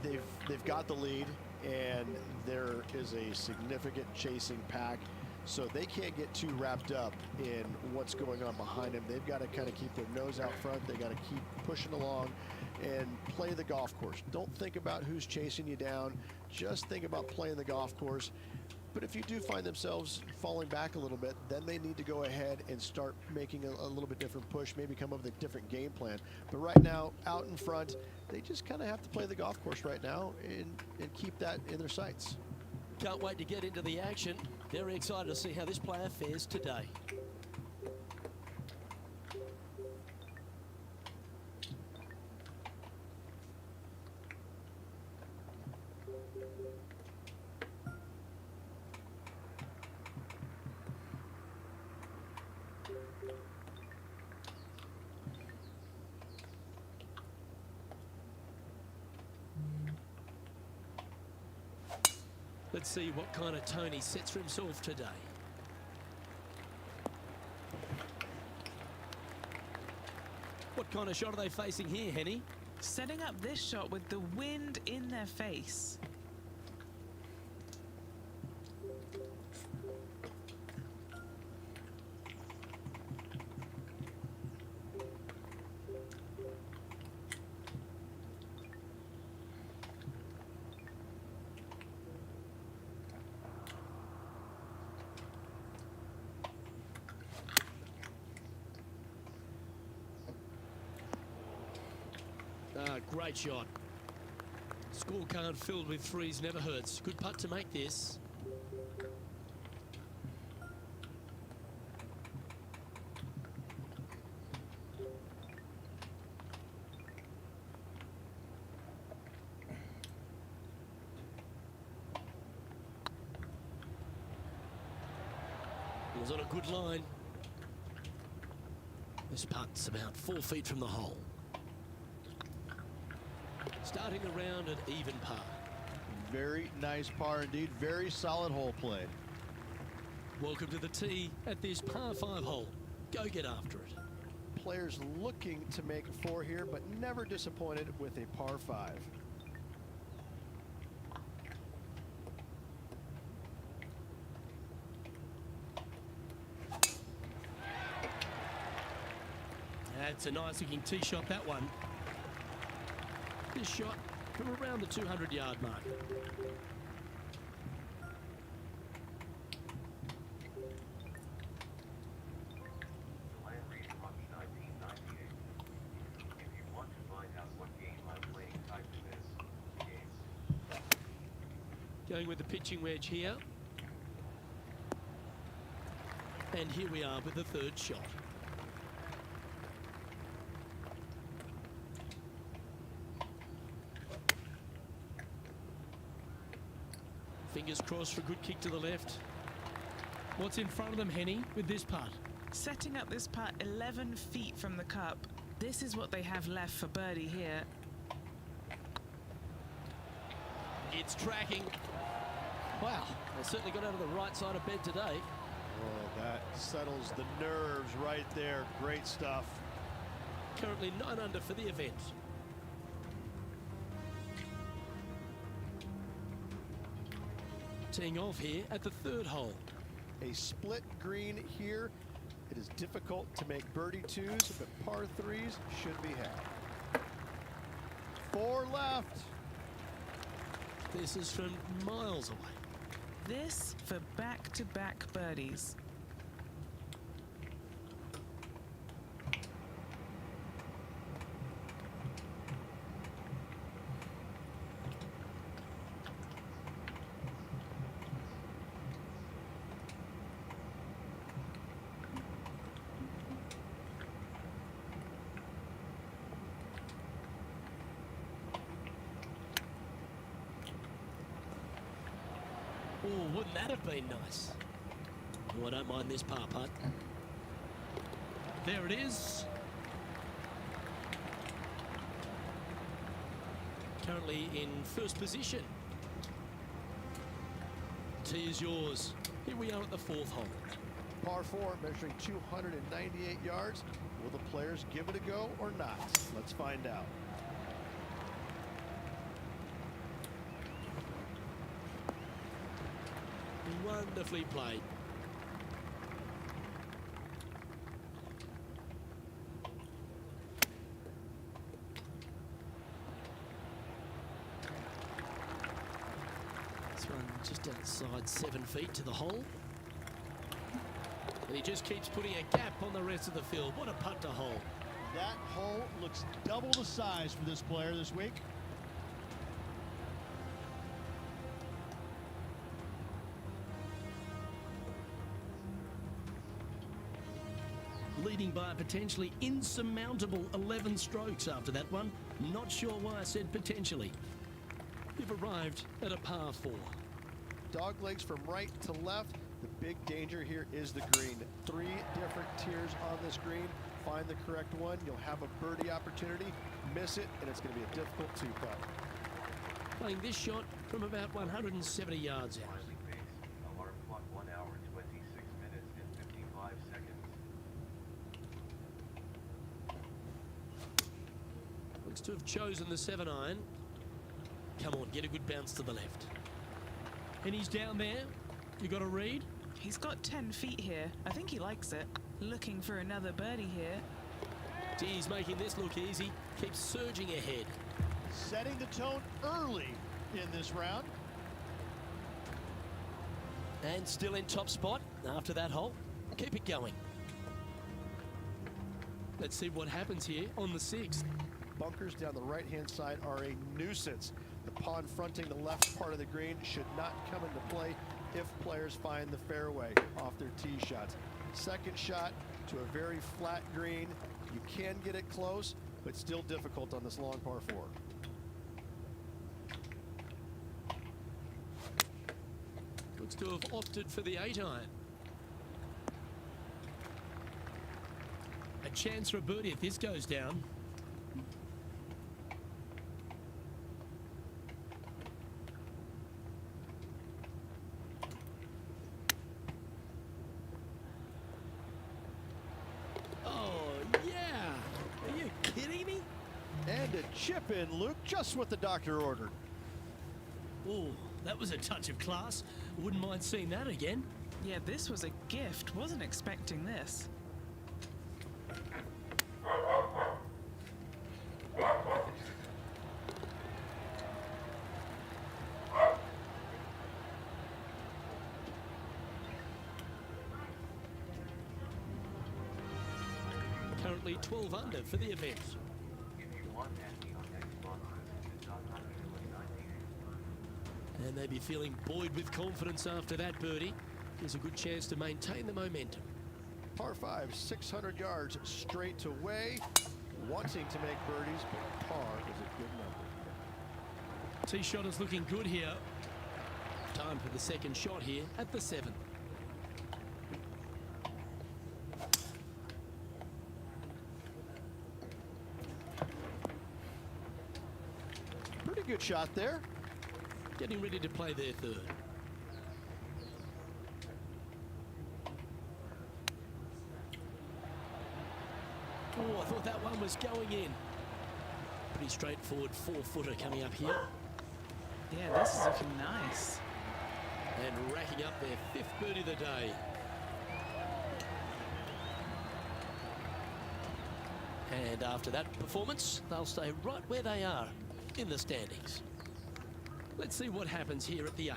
they've got the lead, and there is a significant chasing pack. So they can't get too wrapped up in what's going on behind them. They've got to kind of keep their nose out front. They got to keep pushing along and play the golf course. Don't think about who's chasing you down. Just think about playing the golf course. But if you do find themselves falling back a little bit, then they need to go ahead and start making a little bit different push, maybe come up with a different game plan. But right now, out in front, they just kind of have to play the golf course right now and keep that in their sights. Can't wait to get into the action. Very excited to see how this player fares today. Let's see what kind of tone he sets for himself today. What kind of shot are they facing here, Henny? Setting up this shot with the wind in their face. Great shot. Scorecard filled with threes never hurts. Good putt to make this. He was on a good line. This putt's about 4 feet from the hole. Starting the round at even par. Very nice par indeed. Very solid hole played. Welcome to the tee at this par 5 hole. Go get after it. Players looking to make a 4 here, but never disappointed with a par 5. That's a nice looking tee shot, that one. This shot from around the 200-yard mark. The land read hockey 1998. If you want to find out what game I'm playing, type in this. Games. Going with the pitching wedge here. And here we are with the third shot. Fingers crossed for a good kick to the left. What's in front of them, Henny, with this putt? Setting up this putt 11 feet from the cup. This is what they have left for birdie here. It's tracking. Wow, they certainly got out of the right side of bed today. Oh, that settles the nerves right there. Great stuff. Currently 9 under for the event. Teeing off here at the third hole. A split green here. It is difficult to make birdie 2s, but par 3s should be had. 4 left. This is from miles away. This for back-to-back birdies. Oh, wouldn't that have been nice? Oh, I don't mind this par putt. There it is. Currently in first position. Tee is yours. Here we are at the fourth hole. Par 4 measuring 298 yards. Will the players give it a go or not? Let's find out. Wonderfully played. This one just outside 7 feet to the hole. And he just keeps putting a gap on the rest of the field. What a putt to hole. That hole looks double the size for this player this week. Leading by a potentially insurmountable 11 strokes after that one. Not sure why I said potentially. You've arrived at a par 4. Dog legs from right to left. The big danger here is the green. 3 different tiers on this green. Find the correct one. You'll have a birdie opportunity. Miss it, and it's going to be a difficult 2-putt. Playing this shot from about 170 yards out. Finally pace. Alarm clock 1 hour, 26 minutes, and 55 seconds. Looks to have chosen the 7-iron. Come on, get a good bounce to the left. And he's down there. You got a read? He's got 10 feet here. I think he likes it. Looking for another birdie here. He's making this look easy. Keeps surging ahead. Setting the tone early in this round. And still in top spot after that hole. Keep it going. Let's see what happens here on the 6th. Bunkers down the right-hand side are a nuisance. The pond fronting the left part of the green should not come into play if players find the fairway off their tee shots. Second shot to a very flat green. You can get it close, but still difficult on this long par 4. Looks to have opted for the 8-iron. A chance for a birdie if this goes down. And a chip in, Luke, just what the doctor ordered. Oh, that was a touch of class. Wouldn't mind seeing that again. Yeah, this was a gift. Wasn't expecting this. Currently 12 under for the event. And they'd be feeling buoyed with confidence after that birdie. There's a good chance to maintain the momentum. Par 5, 600 yards straight away. Wanting to make birdies, but par is a good number. Tee shot is looking good here. Time for the second shot here at the 7. Pretty good shot there. Getting ready to play their third. Oh, I thought that one was going in. Pretty straightforward 4-footer coming up here. Yeah, this is looking nice. And racking up their 5th birdie of the day. And after that performance, they'll stay right where they are in the standings. Let's see what happens here at the 8th.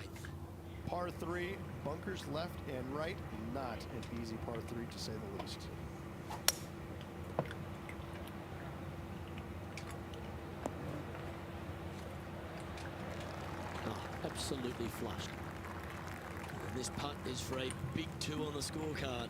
Par 3, bunkers left and right. Not an easy par 3 to say the least. Oh, absolutely flushed. And this putt is for a big 2 on the scorecard.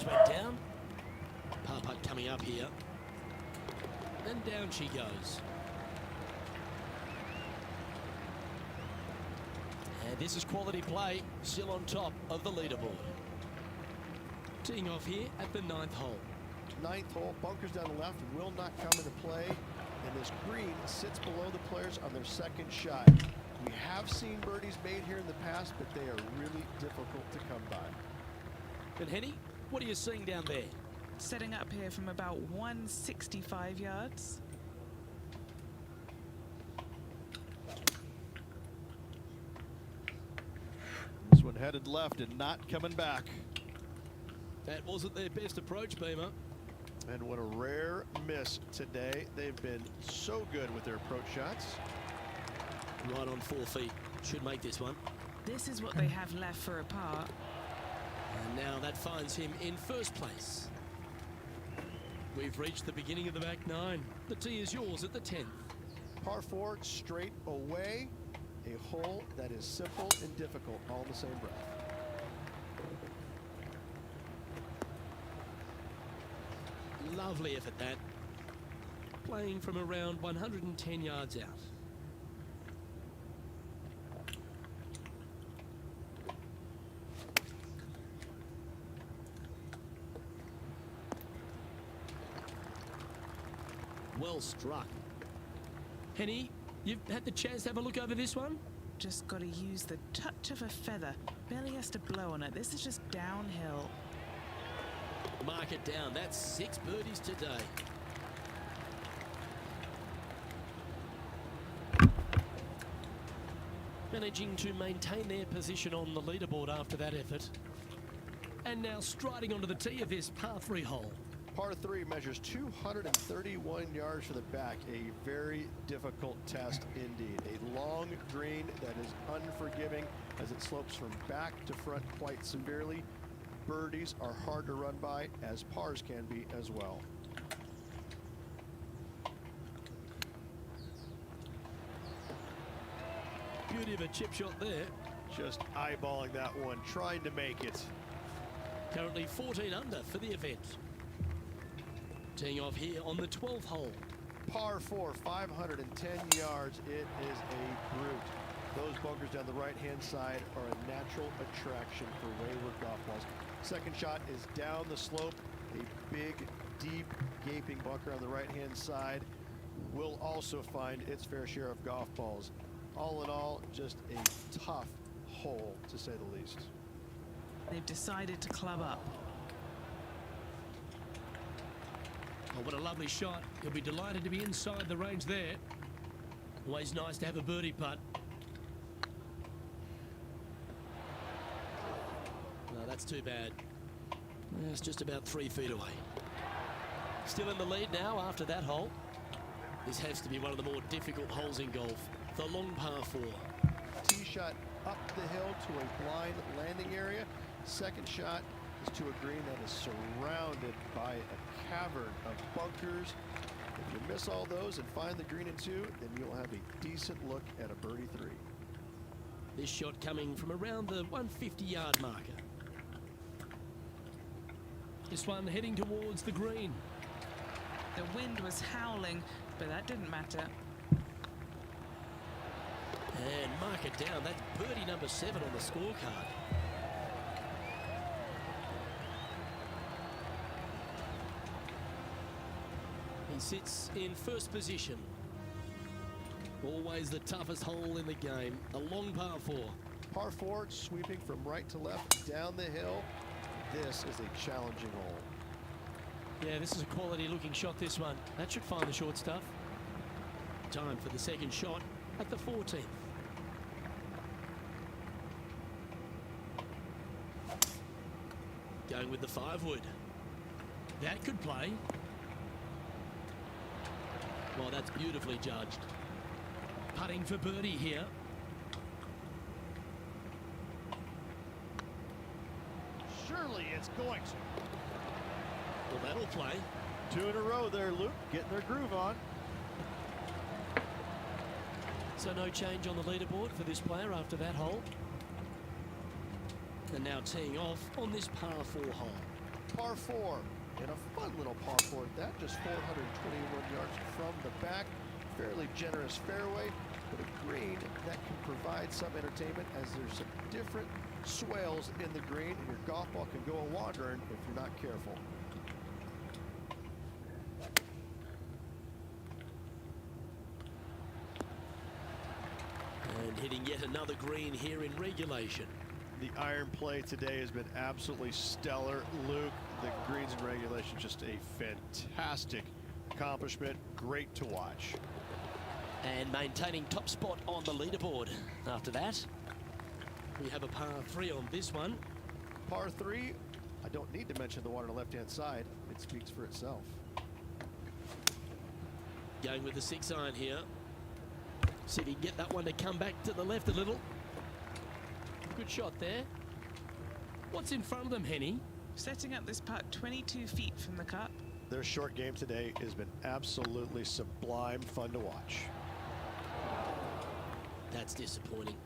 Went down. Par putt coming up here. And down she goes. And this is quality play, still on top of the leaderboard. Teeing off here at the 9th hole. 9th hole, bunkers down the left will not come into play. And this green sits below the players on their second shot. We have seen birdies made here in the past, but they are really difficult to come by. And Henny, what are you seeing down there? Setting up here from about 165 yards. This one headed left and not coming back. That wasn't their best approach, Beamer. And what a rare miss today. They've been so good with their approach shots. Right on 4 feet. Should make this one. This is what they have left for a par. And now that finds him in first place. We've reached the beginning of the back 9. The tee is yours at the 10th. Par 4 straight away. A hole that is simple and difficult all in the same breath. Lovely effort that. Playing from around 110 yards out. Well struck. Henny, you've had the chance to have a look over this one? Just got to use the touch of a feather. Barely has to blow on it. This is just downhill. Mark it down. That's 6 birdies today. Managing to maintain their position on the leaderboard after that effort. And now striding onto the tee of this par 3 hole. Par 3 measures 231 yards for the back. A very difficult test indeed. A long green that is unforgiving as it slopes from back to front quite severely. Birdies are hard to run by, as pars can be as well. Beauty of a chip shot there. Just eyeballing that one, trying to make it. Currently 14 under for the event. Teeing off here on the 12th hole. Par 4, 510 yards. It is a brute. Those bunkers down the right-hand side are a natural attraction for wayward golf balls. Second shot is down the slope. A big, deep, gaping bunker on the right-hand side. will also find its fair share of golf balls. All in all, just a tough hole, to say the least. They've decided to club up. Oh, what a lovely shot. He'll be delighted to be inside the range there. Always nice to have a birdie putt. No, that's too bad. It's just about 3 feet away. Still in the lead now after that hole. This has to be one of the more difficult holes in golf. The long par 4. Tee shot up the hill to a blind landing area. Second shot is to a green that is surrounded by a cavern of bunkers. If you miss all those and find the green in 2, then you'll have a decent look at a birdie 3. This shot coming from around the 150-yard marker. This one heading towards the green. The wind was howling, but that didn't matter. And mark it down. That's birdie number 7 on the scorecard. He sits in first position. Always the toughest hole in the game. A long par 4. Par 4, sweeping from right to left down the hill. This is a challenging hole. Yeah, this is a quality looking shot, this one. That should find the short stuff. Time for the second shot at the 14th. Going with the 5-wood. That could play. Well, that's beautifully judged. Putting for birdie here. Surely it's going to. Well, that'll play. 2 in a row there, Luke, getting their groove on. So no change on the leaderboard for this player after that hole. And now teeing off on this par 4 hole. Par 4, and a fun little par 4 at that, just 421 yards from the back. Fairly generous fairway, but a green that can provide some entertainment as there's some different swales in the green, and your golf ball can go a-wandering if you're not careful. And hitting yet another green here in regulation. The iron play today has been absolutely stellar, Luke. The greens in regulation, just a fantastic accomplishment. Great to watch. And maintaining top spot on the leaderboard. After that, we have a par 3 on this one. Par 3, I don't need to mention the one on the left-hand side. It speaks for itself. Going with the 6-iron here. See if he can get that one to come back to the left a little. Good shot there. What's in front of them, Henny? Setting up this putt 22 feet from the cup. Their short game today has been absolutely sublime fun to watch. That's disappointing.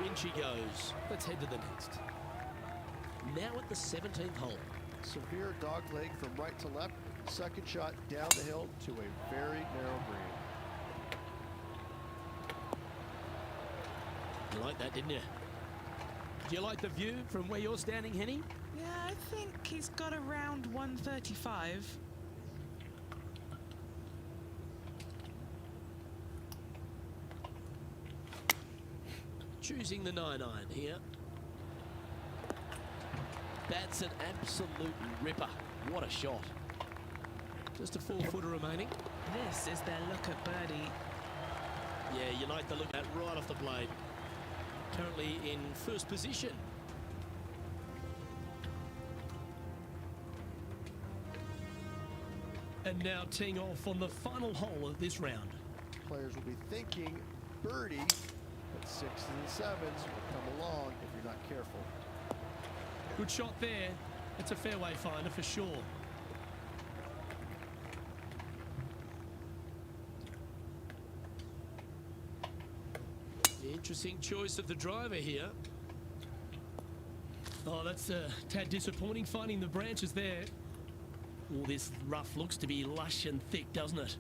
In she goes. Let's head to the next. Now at the 17th hole. Severe dog leg from right to left. Second shot down the hill to a very narrow green. You like that, didn't you? Do you like the view from where you're standing, Henny? Yeah, I think he's got around 135. Choosing the 9-iron here. That's an absolute ripper. What a shot. Just a 4-footer remaining. This is their look at birdie. Yeah, you like the look at right off the blade. Currently in first position. And now teeing off on the final hole of this round. Players will be thinking birdie, but 6s and 7s will come along if you're not careful. Good shot there. It's a fairway finder for sure. Interesting choice of the driver here. Oh, that's a tad disappointing, finding the branches there. All this rough looks to be lush and thick, doesn't it?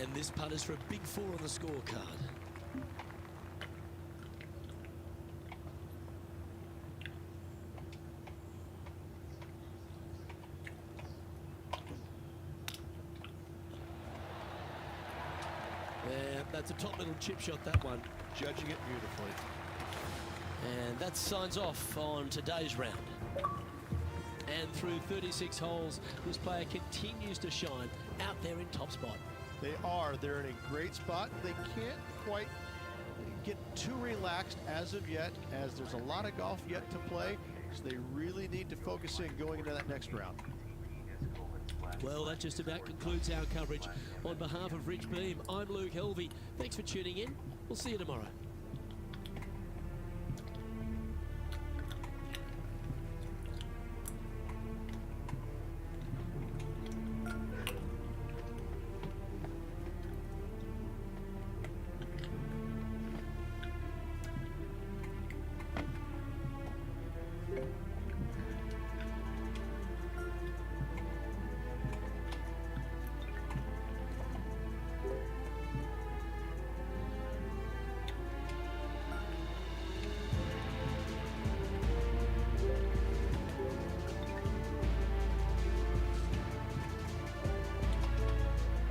And this putt is for a big 4 on the scorecard. That's a top little chip shot, that one. Judging it beautifully. And that signs off on today's round. And through 36 holes, this player continues to shine out there in top spot. They are. They're in a great spot. They can't quite get too relaxed as of yet, as there's a lot of golf yet to play. So they really need to focus in going into that next round. Well, that just about concludes our coverage. On behalf of Rich Beam, I'm Luke Helvey. Thanks for tuning in. We'll see you tomorrow.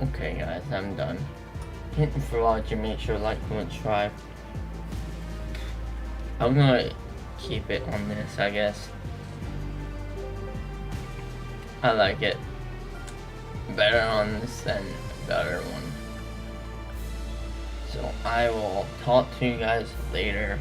Okay guys, I'm done. Thank you for watching. Make sure to like, comment, subscribe. I'm gonna keep it on this, I guess. I like it better on this than the other one. So I will talk to you guys later.